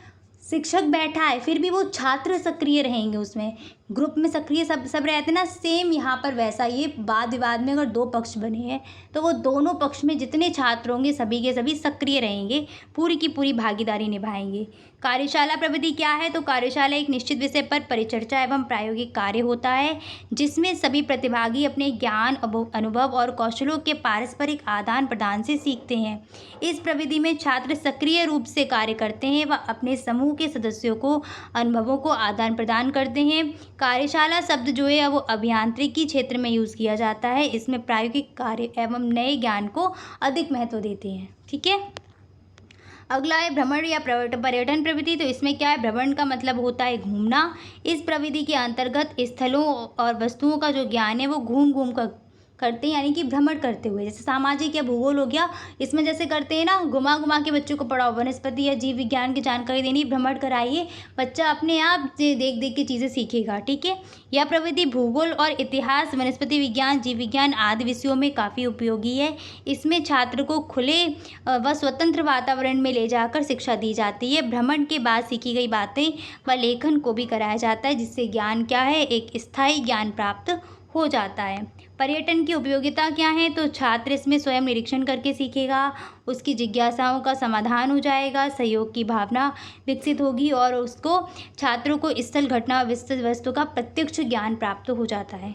शिक्षक बैठा है, फिर भी वो छात्र सक्रिय रहेंगे उसमें, ग्रुप में सक्रिय सब रहते हैं ना, सेम यहाँ पर वैसा ये वाद विवाद में अगर दो पक्ष बने हैं तो वो दोनों पक्ष में जितने छात्र होंगे सभी के सभी सक्रिय रहेंगे, पूरी की पूरी भागीदारी निभाएंगे। कार्यशाला प्रविधि क्या है, तो कार्यशाला एक निश्चित विषय पर परिचर्चा एवं प्रायोगिक कार्य होता है जिसमें सभी प्रतिभागी अपने ज्ञान, अनुभव और कौशलों के पारस्परिक आदान प्रदान से सीखते हैं। इस प्रविधि में छात्र सक्रिय रूप से कार्य करते हैं व अपने समूह के सदस्यों को अनुभवों को आदान प्रदान करते हैं। कार्यशाला शब्द जो है वो अभियांत्रिकी क्षेत्र में यूज़ किया जाता है, इसमें प्रायोगिक कार्य एवं नए ज्ञान को अधिक महत्व देते हैं। ठीक है, अगला है भ्रमण या पर्यटन प्रवृत्ति। तो इसमें क्या है, भ्रमण का मतलब होता है घूमना। इस प्रविधि के अंतर्गत स्थलों और वस्तुओं का जो ज्ञान है वो घूम घूम कर करते हैं, यानी कि भ्रमण करते हुए। जैसे सामाजिक या भूगोल हो गया, इसमें जैसे करते हैं ना, घुमा घुमा के बच्चों को पढ़ाओ, वनस्पति या जीव विज्ञान की जानकारी देनी, भ्रमण कराइए, बच्चा अपने आप देख देख के चीज़ें सीखेगा। ठीक है, यह प्रविधि भूगोल और इतिहास, वनस्पति विज्ञान, जीव विज्ञान आदि विषयों में काफ़ी उपयोगी है। इसमें छात्र को खुले व स्वतंत्र वातावरण में ले जाकर शिक्षा दी जाती है। भ्रमण के बाद सीखी गई बातें व लेखन को भी कराया जाता है, जिससे ज्ञान क्या है, एक स्थायी ज्ञान प्राप्त हो जाता है। पर्यटन की उपयोगिता क्या है? तो छात्र इसमें स्वयं निरीक्षण करके सीखेगा, उसकी जिज्ञासाओं का समाधान हो जाएगा, सहयोग की भावना विकसित होगी और उसको छात्रों को स्थल घटना विस्तृत वस्तु का प्रत्यक्ष ज्ञान प्राप्त हो जाता है।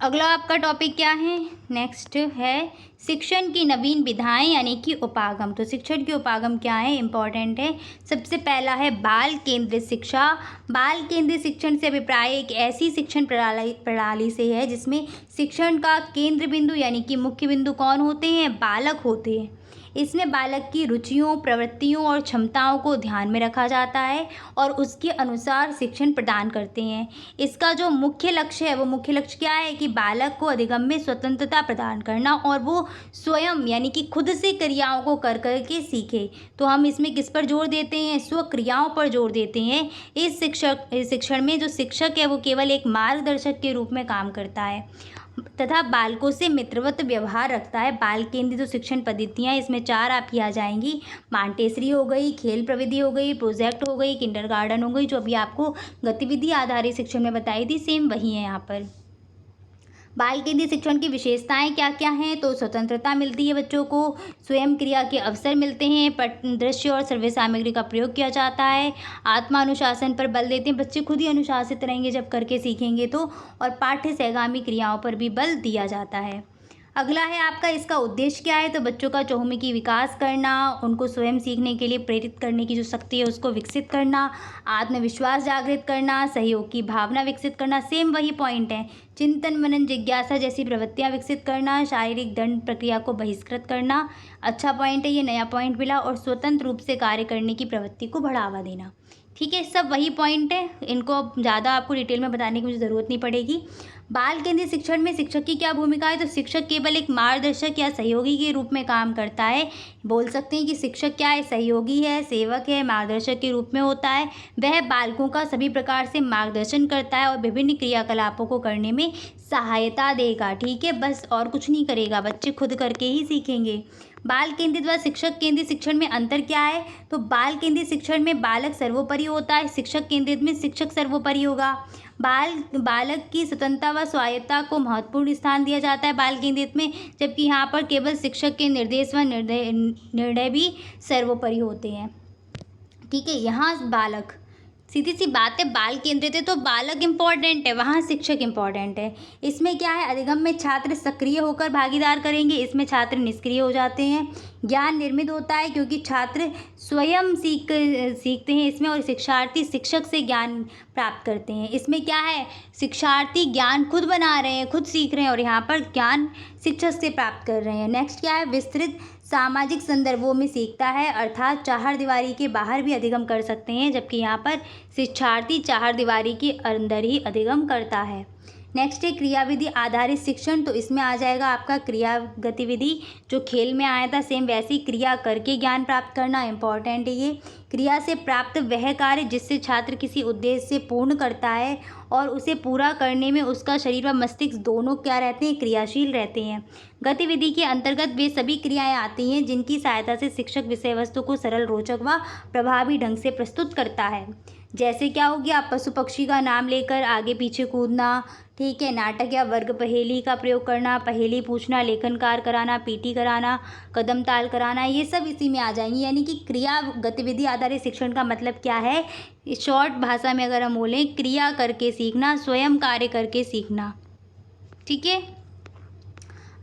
अगला आपका टॉपिक क्या है? नेक्स्ट है शिक्षण की नवीन विधाएं यानी कि उपागम। तो शिक्षण के उपागम क्या है? इम्पॉर्टेंट है। सबसे पहला है बाल केंद्रित शिक्षा। बाल केंद्रित शिक्षण से अभिप्राय एक ऐसी शिक्षण प्रणाली से है जिसमें शिक्षण का केंद्र बिंदु यानी कि मुख्य बिंदु कौन होते हैं? बालक होते हैं। इसमें बालक की रुचियों, प्रवृत्तियों और क्षमताओं को ध्यान में रखा जाता है और उसके अनुसार शिक्षण प्रदान करते हैं। इसका जो मुख्य लक्ष्य है वो मुख्य लक्ष्य क्या है कि बालक को अधिगम में स्वतंत्रता प्रदान करना और वो स्वयं यानी कि खुद से क्रियाओं को कर कर के सीखे। तो हम इसमें किस पर जोर देते हैं? स्व क्रियाओं पर जोर देते हैं। इस शिक्षण में जो शिक्षक है वो केवल एक मार्गदर्शक के रूप में काम करता है तथा बालकों से मित्रवत व्यवहार रखता है। बाल केंद्रित जो शिक्षण पद्धतियाँ इसमें 4 आपकी आ जाएंगी। मांटेसरी हो गई, खेल प्रविधि हो गई, प्रोजेक्ट हो गई, किंडरगार्टन हो गई, जो अभी आपको गतिविधि आधारित शिक्षण में बताई थी सेम वही है यहाँ पर। बाल केंद्रित शिक्षण की विशेषताएं क्या क्या हैं? तो स्वतंत्रता मिलती है बच्चों को, स्वयं क्रिया के अवसर मिलते हैं, दृश्य और सर्वे सामग्री का प्रयोग किया जाता है, आत्मानुशासन पर बल देते हैं, बच्चे खुद ही अनुशासित रहेंगे जब करके सीखेंगे तो, और पाठ्य सहगामी क्रियाओं पर भी बल दिया जाता है। अगला है आपका इसका उद्देश्य क्या है? तो बच्चों का चहुमुखी विकास करना, उनको स्वयं सीखने के लिए प्रेरित करने की जो शक्ति है उसको विकसित करना, आत्मविश्वास जागृत करना, सहयोग की भावना विकसित करना, सेम वही पॉइंट है। चिंतन मनन जिज्ञासा जैसी प्रवृत्तियां विकसित करना, शारीरिक दंड प्रक्रिया को बहिष्कृत करना, अच्छा पॉइंट है, ये नया पॉइंट मिला, और स्वतंत्र रूप से कार्य करने की प्रवृत्ति को बढ़ावा देना। ठीक है, सब वही पॉइंट है, इनको ज़्यादा आपको डिटेल में बताने की मुझे ज़रूरत नहीं पड़ेगी। बाल केंद्रित शिक्षण में शिक्षक की क्या भूमिका है? तो शिक्षक केवल एक मार्गदर्शक या सहयोगी के रूप में काम करता है। बोल सकते हैं कि शिक्षक क्या है? सहयोगी है, सेवक है, मार्गदर्शक के रूप में होता है। वह बालकों का सभी प्रकार से मार्गदर्शन करता है और विभिन्न क्रियाकलापों को करने में सहायता देगा। ठीक है, बस और कुछ नहीं करेगा, बच्चे खुद करके ही सीखेंगे। बाल केंद्रित व शिक्षक केंद्रित शिक्षण में अंतर क्या है? तो बाल केंद्रित शिक्षण में बालक सर्वोपरि होता है, शिक्षक केंद्रित में शिक्षक सर्वोपरि होगा। बालक की स्वतंत्रता व स्वायत्तता को महत्वपूर्ण स्थान दिया जाता है बाल केंद्रित में, जबकि यहाँ पर केवल शिक्षक के निर्देश व निर्णय भी सर्वोपरि होते हैं। ठीक है, यहाँ बालक, सीधी सी बात है, बाल केंद्रित है तो बालक इम्पॉर्टेंट है, वहाँ शिक्षक इम्पॉर्टेंट है। इसमें क्या है? अधिगम में छात्र सक्रिय होकर भागीदार करेंगे, इसमें छात्र निष्क्रिय हो जाते हैं। ज्ञान निर्मित होता है क्योंकि छात्र स्वयं सीखते हैं इसमें, और शिक्षार्थी शिक्षक से ज्ञान प्राप्त करते हैं। इसमें क्या है? शिक्षार्थी ज्ञान खुद बना रहे हैं, खुद सीख रहे हैं, और यहाँ पर ज्ञान शिक्षक से प्राप्त कर रहे हैं। नेक्स्ट क्या है? विस्तृत सामाजिक संदर्भों में सीखता है, अर्थात चारदीवारी के बाहर भी अधिगम कर सकते हैं, जबकि यहाँ पर शिक्षार्थी चारदीवारी के अंदर ही अधिगम करता है। नेक्स्ट है क्रियाविधि आधारित शिक्षण। तो इसमें आ जाएगा आपका क्रिया गतिविधि, जो खेल में आया था सेम वैसी क्रिया करके ज्ञान प्राप्त करना इंपॉर्टेंट है। ये क्रिया से प्राप्त वह कार्य जिससे छात्र किसी उद्देश्य से पूर्ण करता है और उसे पूरा करने में उसका शरीर व मस्तिष्क दोनों क्या रहते हैं? क्रियाशील रहते हैं। गतिविधि के अंतर्गत वे सभी क्रियाएं आती हैं जिनकी सहायता से शिक्षक विषय वस्तु को सरल, रोचक व प्रभावी ढंग से प्रस्तुत करता है। जैसे क्या हो गया? पशु पक्षी का नाम लेकर आगे पीछे कूदना, ठीक है, नाटक या वर्ग पहेली का प्रयोग करना, पहेली पूछना, लेखन कार्य कराना, पीटी कराना, कदम ताल कराना, ये सब इसी में आ जाएंगी। यानी कि क्रिया गतिविधि आधारित शिक्षण का मतलब क्या है? शॉर्ट भाषा में अगर हम बोलें, क्रिया करके सीखना, स्वयं कार्य करके सीखना। ठीक है,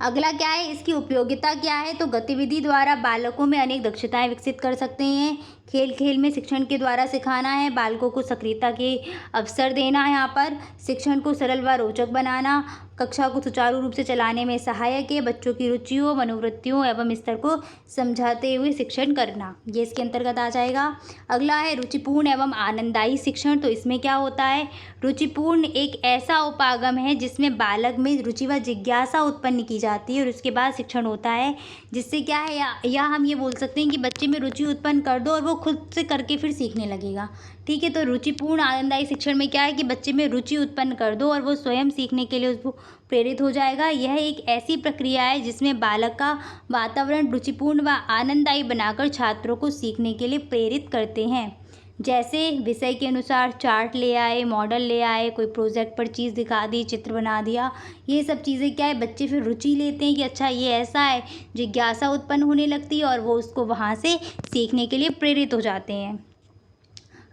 अगला क्या है? इसकी उपयोगिता क्या है? तो गतिविधि द्वारा बालकों में अनेक दक्षताएं विकसित कर सकते हैं। खेल खेल में शिक्षण के द्वारा सिखाना है, बालकों को सक्रियता के अवसर देना है, यहाँ पर शिक्षण को सरल व रोचक बनाना, कक्षा को सुचारू रूप से चलाने में सहायक है, बच्चों की रुचियों, मनोवृत्तियों एवं स्तर को समझाते हुए शिक्षण करना, ये इसके अंतर्गत आ जाएगा। अगला है रुचिपूर्ण एवं आनंददायी शिक्षण। तो इसमें क्या होता है? रुचिपूर्ण एक ऐसा उपागम है जिसमें बालक में रुचि व जिज्ञासा उत्पन्न की जाती है और उसके बाद शिक्षण होता है, जिससे क्या है, या हम ये बोल सकते हैं कि बच्चे में रुचि उत्पन्न कर दो और वो खुद से करके फिर सीखने लगेगा। ठीक है, तो रुचिपूर्ण आनंददायी शिक्षण में क्या है कि बच्चे में रुचि उत्पन्न कर दो और वो स्वयं सीखने के लिए उसको प्रेरित हो जाएगा। यह एक ऐसी प्रक्रिया है जिसमें बालक का वातावरण रुचिपूर्ण व आनंददायी बनाकर छात्रों को सीखने के लिए प्रेरित करते हैं। जैसे विषय के अनुसार चार्ट ले आए, मॉडल ले आए, कोई प्रोजेक्ट पर चीज़ दिखा दी, चित्र बना दिया। ये सब चीज़ें क्या है, बच्चे फिर रुचि लेते हैं कि अच्छा ये ऐसा है, जिज्ञासा उत्पन्न होने लगती है और वो उसको वहाँ से सीखने के लिए प्रेरित हो जाते हैं।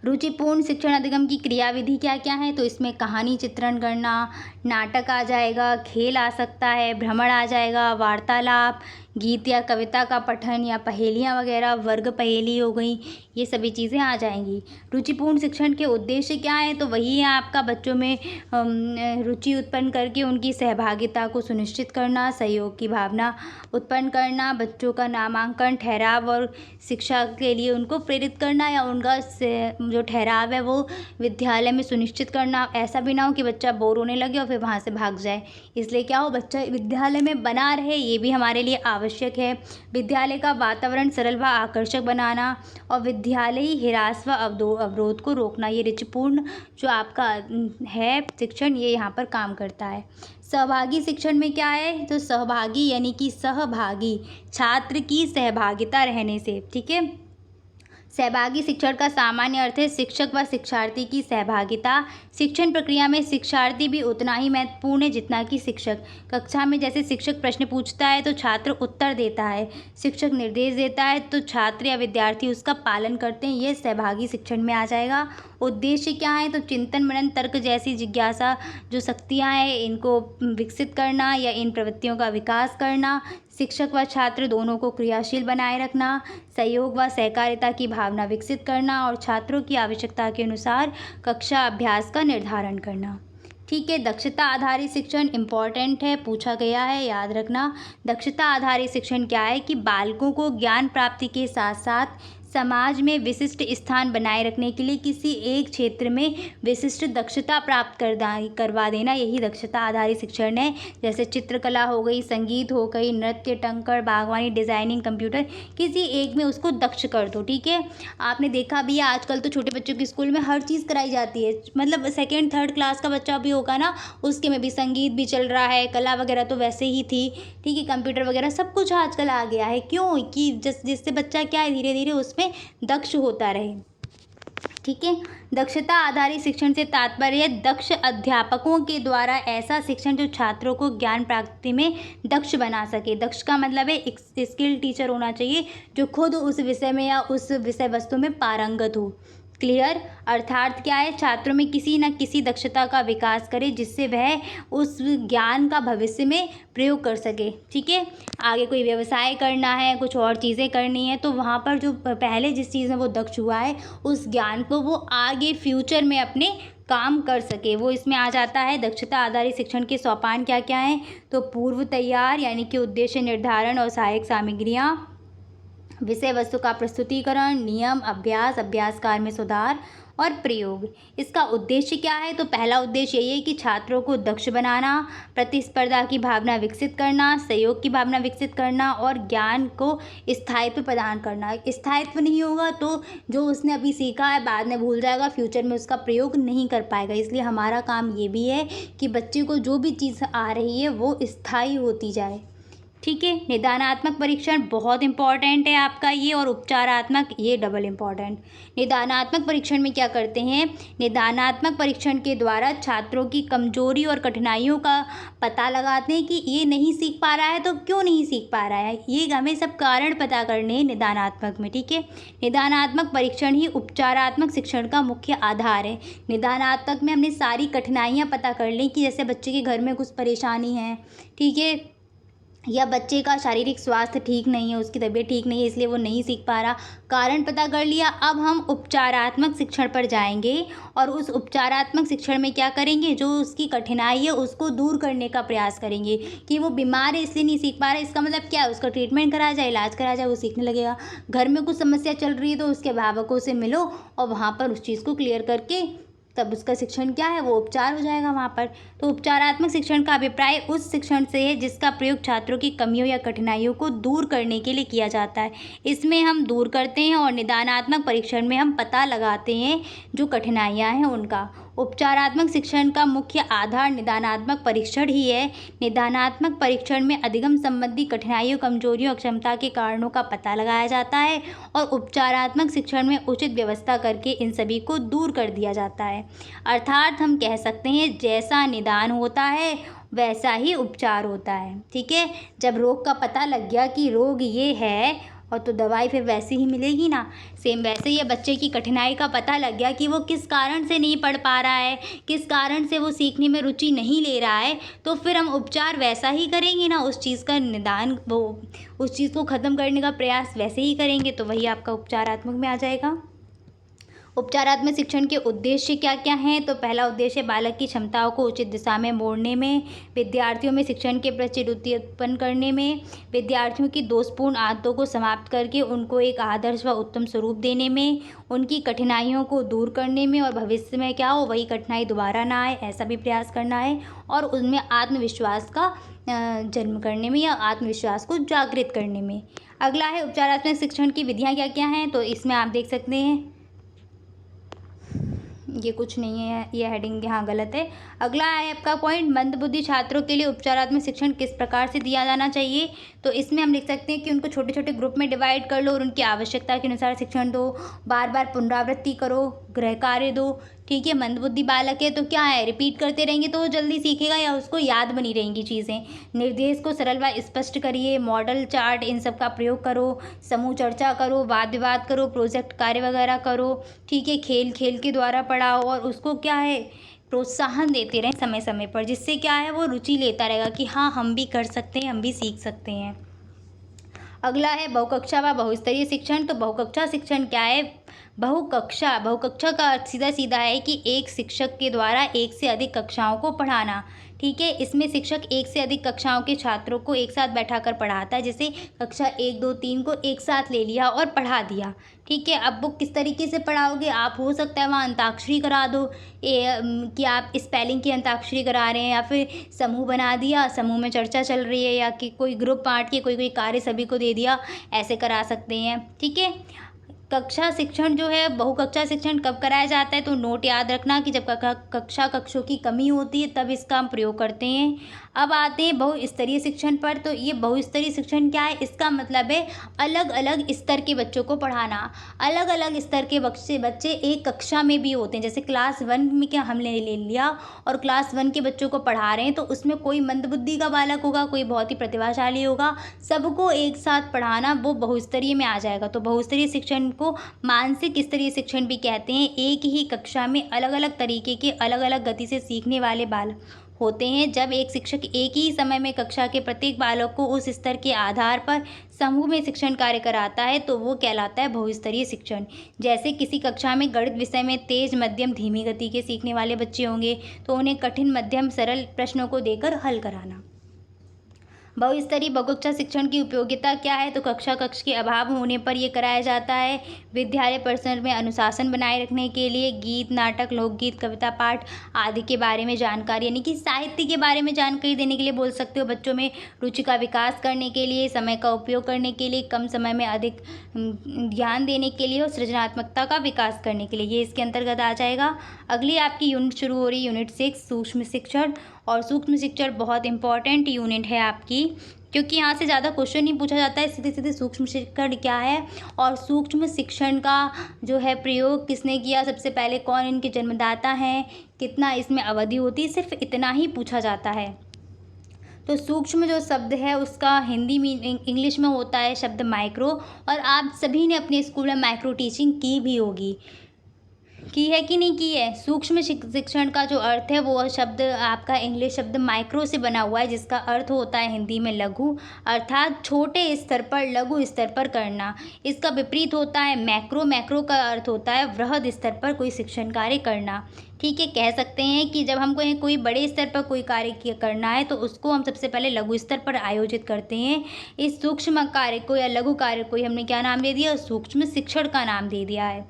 रुचिपूर्ण शिक्षण अधिगम की क्रियाविधि क्या क्या है, तो इसमें कहानी चित्रण करना, नाटक आ जाएगा, खेल आ सकता है, भ्रमण आ जाएगा, वार्तालाप, गीत या कविता का पठन या पहेलियाँ वगैरह, वर्ग पहेली हो गई, ये सभी चीज़ें आ जाएंगी। रुचिपूर्ण शिक्षण के उद्देश्य क्या है, तो वही है आपका बच्चों में रुचि उत्पन्न करके उनकी सहभागिता को सुनिश्चित करना, सहयोग की भावना उत्पन्न करना, बच्चों का नामांकन, ठहराव और शिक्षा के लिए उनको प्रेरित करना या उनका जो ठहराव है वो विद्यालय में सुनिश्चित करना। ऐसा भी ना हो कि बच्चा बोर होने लगे और फिर वहाँ से भाग जाए। इसलिए क्या हो, बच्चा विद्यालय में बना रहे, ये भी हमारे लिए आवश्यक है। विद्यालय का वातावरण सरल व आकर्षक बनाना और विद्यालयी हिरास व अवरोध को रोकना, ये रुचिपूर्ण जो आपका है शिक्षण, ये यहाँ पर काम करता है। सहभागी शिक्षण में क्या है, तो सहभागी यानी कि सहभागी छात्र की सहभागिता रहने से, ठीक है। सहभागी शिक्षण का सामान्य अर्थ है शिक्षक व शिक्षार्थी की सहभागिता। शिक्षण प्रक्रिया में शिक्षार्थी भी उतना ही महत्वपूर्ण है जितना कि शिक्षक। कक्षा में जैसे शिक्षक प्रश्न पूछता है तो छात्र उत्तर देता है, शिक्षक निर्देश देता है तो छात्र या विद्यार्थी उसका पालन करते हैं, ये सहभागी शिक्षण में आ जाएगा। उद्देश्य क्या है, तो चिंतन मनन तर्क जैसी जिज्ञासा जो शक्तियाँ हैं इनको विकसित करना या इन प्रवृत्तियों का विकास करना, शिक्षक व छात्र दोनों को क्रियाशील बनाए रखना, सहयोग व सहकारिता की भावना विकसित करना और छात्रों की आवश्यकता के अनुसार कक्षा अभ्यास का निर्धारण करना। ठीक है, दक्षता आधारित शिक्षण इम्पॉर्टेंट है, पूछा गया है, याद रखना। दक्षता आधारित शिक्षण क्या है कि बालकों को ज्ञान प्राप्ति के साथ साथ समाज में विशिष्ट स्थान बनाए रखने के लिए किसी एक क्षेत्र में विशिष्ट दक्षता प्राप्त करवा देना, यही दक्षता आधारित शिक्षण है। जैसे चित्रकला हो गई, संगीत हो गई, नृत्य, टंकण, बागवानी, डिज़ाइनिंग, कंप्यूटर, किसी एक में उसको दक्ष कर दो। ठीक है, आपने देखा भी है आजकल तो छोटे बच्चों के स्कूल में हर चीज़ कराई जाती है, मतलब सेकेंड थर्ड क्लास का बच्चा भी होगा ना, उसके में भी संगीत भी चल रहा है, कला वगैरह तो वैसे ही थी। ठीक है, कंप्यूटर वगैरह सब कुछ आजकल आ गया है। क्यों कि जिससे बच्चा क्या है धीरे धीरे उसमें दक्ष होता रहे। ठीक है, दक्षता आधारित शिक्षण से तात्पर्य दक्ष अध्यापकों के द्वारा ऐसा शिक्षण जो छात्रों को ज्ञान प्राप्ति में दक्ष बना सके। दक्ष का मतलब है एक स्किल टीचर होना चाहिए जो खुद उस विषय में या उस विषय वस्तु में पारंगत हो। क्लियर, अर्थात क्या है, छात्रों में किसी न किसी दक्षता का विकास करे जिससे वह उस ज्ञान का भविष्य में प्रयोग कर सके। ठीक है, आगे कोई व्यवसाय करना है, कुछ और चीज़ें करनी है, तो वहाँ पर जो पहले जिस चीज़ में वो दक्ष हुआ है उस ज्ञान को वो आगे फ्यूचर में अपने काम कर सके, वो इसमें आ जाता है। दक्षता आधारित शिक्षण के सोपान क्या क्या हैं, तो पूर्व तैयार यानी कि उद्देश्य निर्धारण और सहायक सामग्रियाँ, विषय वस्तु का प्रस्तुतिकरण, नियम, अभ्यास, अभ्यास काल में सुधार और प्रयोग। इसका उद्देश्य क्या है, तो पहला उद्देश्य यही है कि छात्रों को दक्ष बनाना, प्रतिस्पर्धा की भावना विकसित करना, सहयोग की भावना विकसित करना और ज्ञान को स्थायित्व प्रदान करना। स्थायित्व नहीं होगा तो जो उसने अभी सीखा है बाद में भूल जाएगा, फ्यूचर में उसका प्रयोग नहीं कर पाएगा। इसलिए हमारा काम ये भी है कि बच्चे को जो भी चीज़ आ रही है वो स्थायी होती जाए। ठीक है, निदानात्मक परीक्षण बहुत इंपॉर्टेंट है आपका ये, और उपचारात्मक ये डबल इम्पॉर्टेंट। निदानात्मक परीक्षण में क्या करते हैं, निदानात्मक परीक्षण के द्वारा छात्रों की कमजोरी और कठिनाइयों का पता लगाते हैं कि ये नहीं सीख पा रहा है तो क्यों नहीं सीख पा रहा है, ये हमें सब कारण पता करने हैं निदानात्मक में। ठीक है, निदानात्मक परीक्षण ही उपचारात्मक शिक्षण का मुख्य आधार है। निदानात्मक में हमने सारी कठिनाइयाँ पता कर ली कि जैसे बच्चे के घर में कुछ परेशानी है, ठीक है, या बच्चे का शारीरिक स्वास्थ्य ठीक नहीं है, उसकी तबीयत ठीक नहीं है इसलिए वो नहीं सीख पा रहा, कारण पता कर लिया। अब हम उपचारात्मक शिक्षण पर जाएंगे और उस उपचारात्मक शिक्षण में क्या करेंगे, जो उसकी कठिनाई है उसको दूर करने का प्रयास करेंगे कि वो बीमार है इसलिए नहीं सीख पा रहा, इसका मतलब क्या है, उसका ट्रीटमेंट कराया जाए, इलाज कराया जाए, वो सीखने लगेगा। घर में कुछ समस्या चल रही है तो उसके अभिभावकों से मिलो और वहाँ पर उस चीज़ को क्लियर करके तब उसका शिक्षण क्या है, वो उपचार हो जाएगा वहाँ पर। तो उपचारात्मक शिक्षण का अभिप्राय उस शिक्षण से है जिसका प्रयोग छात्रों की कमियों या कठिनाइयों को दूर करने के लिए किया जाता है। इसमें हम दूर करते हैं और निदानात्मक परीक्षण में हम पता लगाते हैं जो कठिनाइयाँ हैं उनका। उपचारात्मक शिक्षण का मुख्य आधार निदानात्मक परीक्षण ही है। निदानात्मक परीक्षण में अधिगम संबंधी कठिनाइयों, कमजोरियों, अक्षमता के कारणों का पता लगाया जाता है और उपचारात्मक शिक्षण में उचित व्यवस्था करके इन सभी को दूर कर दिया जाता है। अर्थात हम कह सकते हैं जैसा निदान होता है वैसा ही उपचार होता है। ठीक है, जब रोग का पता लग गया कि रोग ये है और तो दवाई फिर वैसी ही मिलेगी ना। सेम वैसे ही बच्चे की कठिनाई का पता लग गया कि वो किस कारण से नहीं पढ़ पा रहा है, किस कारण से वो सीखने में रुचि नहीं ले रहा है, तो फिर हम उपचार वैसा ही करेंगे ना, उस चीज़ का निदान, वो उस चीज़ को ख़त्म करने का प्रयास वैसे ही करेंगे, तो वही आपका उपचारात्मक में आ जाएगा। उपचारात्मक शिक्षण के उद्देश्य क्या क्या हैं? तो पहला उद्देश्य बालक की क्षमताओं को उचित दिशा में मोड़ने में, विद्यार्थियों में शिक्षण के प्रति रुचि उत्पन्न करने में, विद्यार्थियों की दोषपूर्ण आदतों को समाप्त करके उनको एक आदर्श व उत्तम स्वरूप देने में, उनकी कठिनाइयों को दूर करने में और भविष्य में क्या हो वही कठिनाई दोबारा ना आए ऐसा भी प्रयास करना है, और उनमें आत्मविश्वास का जन्म करने में या आत्मविश्वास को जागृत करने में। अगला है उपचारात्मक शिक्षण की विधियाँ क्या क्या हैं? तो इसमें आप देख सकते हैं ये कुछ नहीं है, ये हेडिंग यहाँ गलत है। अगला है आपका पॉइंट, मंदबुद्धि छात्रों के लिए उपचारात्मक शिक्षण किस प्रकार से दिया जाना चाहिए? तो इसमें हम लिख सकते हैं कि उनको छोटे छोटे ग्रुप में डिवाइड कर लो और उनकी आवश्यकता के अनुसार शिक्षण दो, बार बार पुनरावृत्ति करो, गृह कार्य दो। ठीक है, मंदबुद्धि बालक है तो क्या है, रिपीट करते रहेंगे तो वो जल्दी सीखेगा या उसको याद बनी रहेंगी चीज़ें। निर्देश को सरल व स्पष्ट करिए, मॉडल चार्ट इन सब का प्रयोग करो, समूह चर्चा करो, वाद विवाद करो, प्रोजेक्ट कार्य वगैरह करो। ठीक है, खेल खेल के द्वारा पढ़ाओ और उसको क्या है प्रोत्साहन देते रहें समय समय पर, जिससे क्या है वो रुचि लेता रहेगा कि हाँ हम भी कर सकते हैं, हम भी सीख सकते हैं। अगला है बहुकक्षा व बहुस्तरीय शिक्षण। तो बहुकक्षा शिक्षण क्या है? बहुकक्षा का अर्थ सीधा सीधा है कि एक शिक्षक के द्वारा एक से अधिक कक्षाओं को पढ़ाना। ठीक है, इसमें शिक्षक एक से अधिक कक्षाओं के छात्रों को एक साथ बैठाकर पढ़ाता है, जैसे कक्षा 1, 2, 3 को एक साथ ले लिया और पढ़ा दिया। ठीक है, अब वो किस तरीके से पढ़ाओगे आप, हो सकता है वहाँ अंताक्षरी करा दो कि आप स्पेलिंग की अंताक्षरी करा रहे हैं, या फिर समूह बना दिया, समूह में चर्चा चल रही है, या कि कोई ग्रुप बांट के कोई कार्य सभी को दे दिया, ऐसे करा सकते हैं। ठीक है, कक्षा शिक्षण जो है, बहुकक्षा शिक्षण कब कराया जाता है? तो नोट याद रखना कि जब कक्षों की कमी होती है तब इसका हम प्रयोग करते हैं। अब आते हैं बहुस्तरीय शिक्षण पर। तो ये बहुस्तरीय शिक्षण क्या है? इसका मतलब है अलग अलग स्तर के बच्चों को पढ़ाना। अलग अलग स्तर के बच्चे एक कक्षा में भी होते हैं, जैसे क्लास 1 में क्या हमने ले लिया और क्लास 1 के बच्चों को पढ़ा रहे हैं, तो उसमें कोई मंदबुद्धि का बालक होगा, कोई बहुत ही प्रतिभाशाली होगा, सबको एक साथ पढ़ाना वो बहुस्तरीय में आ जाएगा। तो बहुस्तरीय शिक्षण को मानसिक स्तरीय शिक्षण भी कहते हैं। एक ही कक्षा में अलग अलग तरीके के अलग अलग गति से सीखने वाले बालक होते हैं। जब एक शिक्षक एक ही समय में कक्षा के प्रत्येक बालक को उस स्तर के आधार पर समूह में शिक्षण कार्य कराता है तो वो कहलाता है बहुस्तरीय शिक्षण। जैसे किसी कक्षा में गणित विषय में तेज, मध्यम, धीमी गति के सीखने वाले बच्चे होंगे तो उन्हें कठिन, मध्यम, सरल प्रश्नों को देकर हल कराना। बहुस्तरीय बहुकक्षा शिक्षण की उपयोगिता क्या है? तो कक्ष के अभाव होने पर यह कराया जाता है। विद्यालय परिसर में अनुशासन बनाए रखने के लिए गीत, नाटक, लोकगीत, कविता पाठ आदि के बारे में जानकारी, यानी कि साहित्य के बारे में जानकारी देने के लिए बोल सकते हो। बच्चों में रुचि का विकास करने के लिए, समय का उपयोग करने के लिए, कम समय में अधिक ध्यान देने के लिए और सृजनात्मकता का विकास करने के लिए, ये इसके अंतर्गत आ जाएगा। अगली आपकी यूनिट शुरू हो रही, यूनिट 6 सूक्ष्म शिक्षण। और सूक्ष्म शिक्षण बहुत इंपॉर्टेंट यूनिट है आपकी, क्योंकि यहाँ से ज़्यादा क्वेश्चन नहीं पूछा जाता है, सीधे सीधे सूक्ष्म शिक्षण क्या है और सूक्ष्म शिक्षण का जो है प्रयोग किसने किया, सबसे पहले कौन इनके जन्मदाता हैं, कितना इसमें अवधि होती है, सिर्फ इतना ही पूछा जाता है। तो सूक्ष्म जो शब्द है उसका हिंदी में इंग्लिश में होता है शब्द माइक्रो, और आप सभी ने अपने स्कूल में माइक्रो टीचिंग की भी होगी, की है कि नहीं की है। सूक्ष्म शिक्षण का जो अर्थ है वो शब्द आपका इंग्लिश शब्द माइक्रो से बना हुआ है, जिसका अर्थ होता है हिंदी में लघु, अर्थात छोटे स्तर पर, लघु स्तर पर करना। इसका विपरीत होता है मैक्रो। मैक्रो का अर्थ होता है वृहद स्तर पर कोई शिक्षण कार्य करना। ठीक है, कह सकते हैं कि जब हमको कोई बड़े स्तर पर कोई कार्य करना है तो उसको हम सबसे पहले लघु स्तर पर आयोजित करते हैं। इस सूक्ष्म कार्य को या लघु कार्य को हमने क्या नाम दे दिया? सूक्ष्म शिक्षण का नाम दे दिया है।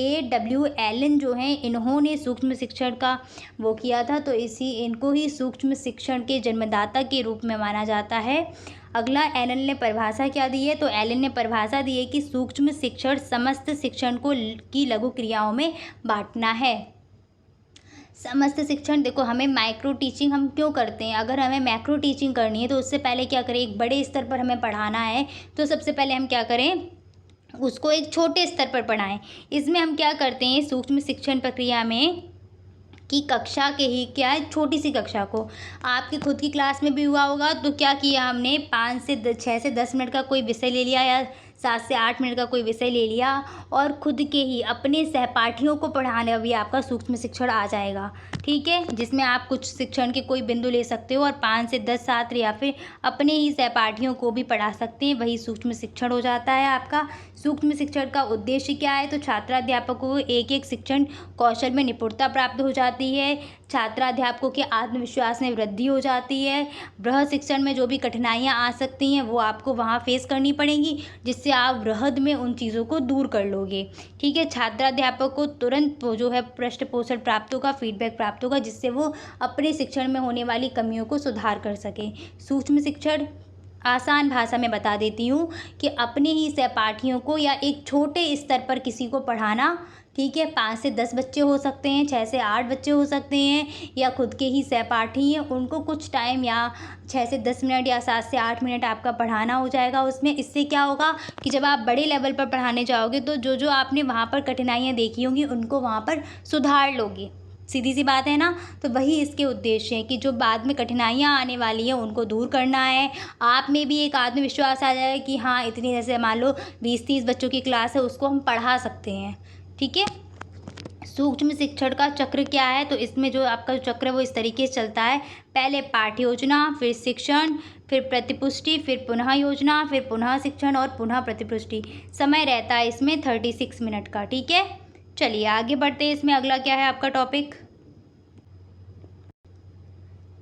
A.W. एलन जो हैं, इन्होंने सूक्ष्म शिक्षण का वो किया था, तो इनको ही सूक्ष्म शिक्षण के जन्मदाता के रूप में माना जाता है। अगला, एलन ने परिभाषा क्या दी है? तो एलन ने परिभाषा दी है कि सूक्ष्म शिक्षण समस्त शिक्षण को की लघु क्रियाओं में बांटना है। समस्त शिक्षण देखो, हमें माइक्रो टीचिंग हम क्यों करते हैं? अगर हमें मैक्रो टीचिंग करनी है तो उससे पहले क्या करें, एक बड़े स्तर पर हमें पढ़ाना है तो सबसे पहले हम क्या करें, उसको एक छोटे स्तर पर पढ़ाएं। इसमें हम क्या करते हैं सूक्ष्म शिक्षण प्रक्रिया में कि कक्षा के ही क्या है, छोटी सी कक्षा को, आपकी खुद की क्लास में भी हुआ होगा तो क्या किया हमने, 6 से 10 मिनट का कोई विषय ले लिया या 7 से 8 मिनट का कोई विषय ले लिया और खुद के ही अपने सहपाठियों को पढ़ाने भी आपका सूक्ष्म शिक्षण आ जाएगा। ठीक है, जिसमें आप कुछ शिक्षण के कोई बिंदु ले सकते हो और 5 से 10 छात्र या फिर अपने ही सहपाठियों को भी पढ़ा सकते हैं, वही सूक्ष्म शिक्षण हो जाता है आपका। सूक्ष्म शिक्षण का उद्देश्य क्या है, तो छात्राध्यापकों को एक एक शिक्षण कौशल में निपुणता प्राप्त हो जाती है, छात्राध्यापकों के आत्मविश्वास में वृद्धि हो जाती है, वृहद शिक्षण में जो भी कठिनाइयाँ आ सकती हैं वो आपको वहाँ फेस करनी पड़ेंगी, जिससे आप वृहद में उन चीज़ों को दूर कर लोगे। ठीक है, छात्राध्यापक को तुरंत वो जो है पृष्ठपोषण प्राप्त होगा, फीडबैक प्राप्त होगा, जिससे वो अपने शिक्षण में होने वाली कमियों को सुधार कर सकें। सूक्ष्म शिक्षण आसान भाषा में बता देती हूँ कि अपने ही सहपाठियों को या एक छोटे स्तर पर किसी को पढ़ाना। ठीक है, 5 से 10 बच्चे हो सकते हैं, 6 से 8 बच्चे हो सकते हैं, या खुद के ही सहपाठी हैं उनको कुछ टाइम या 6 से 10 मिनट या 7 से 8 मिनट आपका पढ़ाना हो जाएगा उसमें। इससे क्या होगा कि जब आप बड़े लेवल पर पढ़ाने जाओगे तो जो जो आपने वहाँ पर कठिनाइयाँ देखी होंगी उनको वहाँ पर सुधार लोगे। सीधी सी बात है ना। तो वही इसके उद्देश्य है कि जो बाद में कठिनाइयाँ आने वाली हैं उनको दूर करना है। आप में भी एक आत्मविश्वास आ जाए कि हाँ, इतनी, जैसे मान लो 20-30 बच्चों की क्लास है, उसको हम पढ़ा सकते हैं। ठीक है, सूक्ष्म शिक्षण का चक्र क्या है, तो इसमें जो आपका चक्र है वो इस तरीके से चलता है। पहले पाठ्य योजना, फिर शिक्षण, फिर प्रतिपुष्टि, फिर पुनः योजना, फिर पुनः शिक्षण और पुनः प्रतिपुष्टि। समय रहता है इसमें 36 मिनट का। ठीक है, चलिए आगे बढ़ते हैं। इसमें अगला क्या है आपका टॉपिक,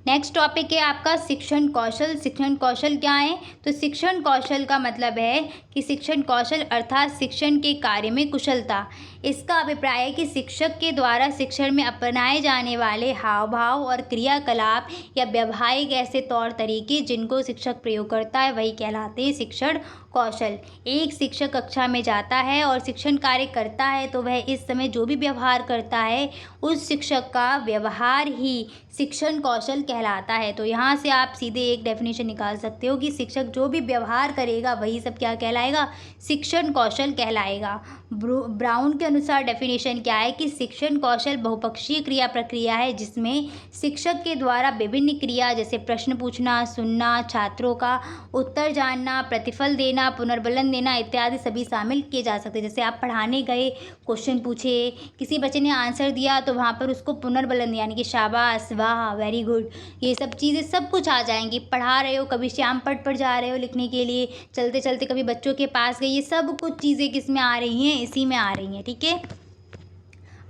नेक्स्ट टॉपिक है आपका शिक्षण कौशल। शिक्षण कौशल क्या है, तो शिक्षण कौशल का मतलब है कि शिक्षण कौशल अर्थात शिक्षण के कार्य में कुशलता। इसका अभिप्राय है कि शिक्षक के द्वारा शिक्षण में अपनाए जाने वाले हाव भाव और क्रियाकलाप या व्यावहारिक ऐसे तौर तरीके जिनको शिक्षक प्रयोग करता है वही कहलाते हैं शिक्षण कौशल। एक शिक्षक कक्षा में जाता है और शिक्षण कार्य करता है तो वह इस समय जो भी व्यवहार करता है उस शिक्षक का व्यवहार ही शिक्षण कौशल कहलाता है। तो यहाँ से आप सीधे एक डेफिनेशन निकाल सकते हो कि शिक्षक जो भी व्यवहार करेगा वही सब क्या कहलाएगा, शिक्षण कौशल कहलाएगा। ब्राउन के अनुसार डेफिनेशन क्या है कि शिक्षण कौशल बहुपक्षीय क्रिया प्रक्रिया है जिसमें शिक्षक के द्वारा विभिन्न क्रिया जैसे प्रश्न पूछना, सुनना, छात्रों का उत्तर जानना, प्रतिफल देना, पुनर्बलन देना इत्यादि सभी शामिल किए जा सकते हैं। जैसे आप पढ़ाने गए, क्वेश्चन पूछे, किसी बच्चे ने आंसर दिया तो वहाँ पर उसको पुनर्बलन यानी कि शाबाश, वाह, वेरी गुड, ये सब चीज़ें सब कुछ आ जाएंगी। पढ़ा रहे हो, कभी श्याम पट पर जा रहे हो लिखने के लिए, चलते चलते कभी बच्चों के पास गए, ये सब कुछ चीज़ें किस में आ रही हैं, इसी में आ रही हैं। ठीक है,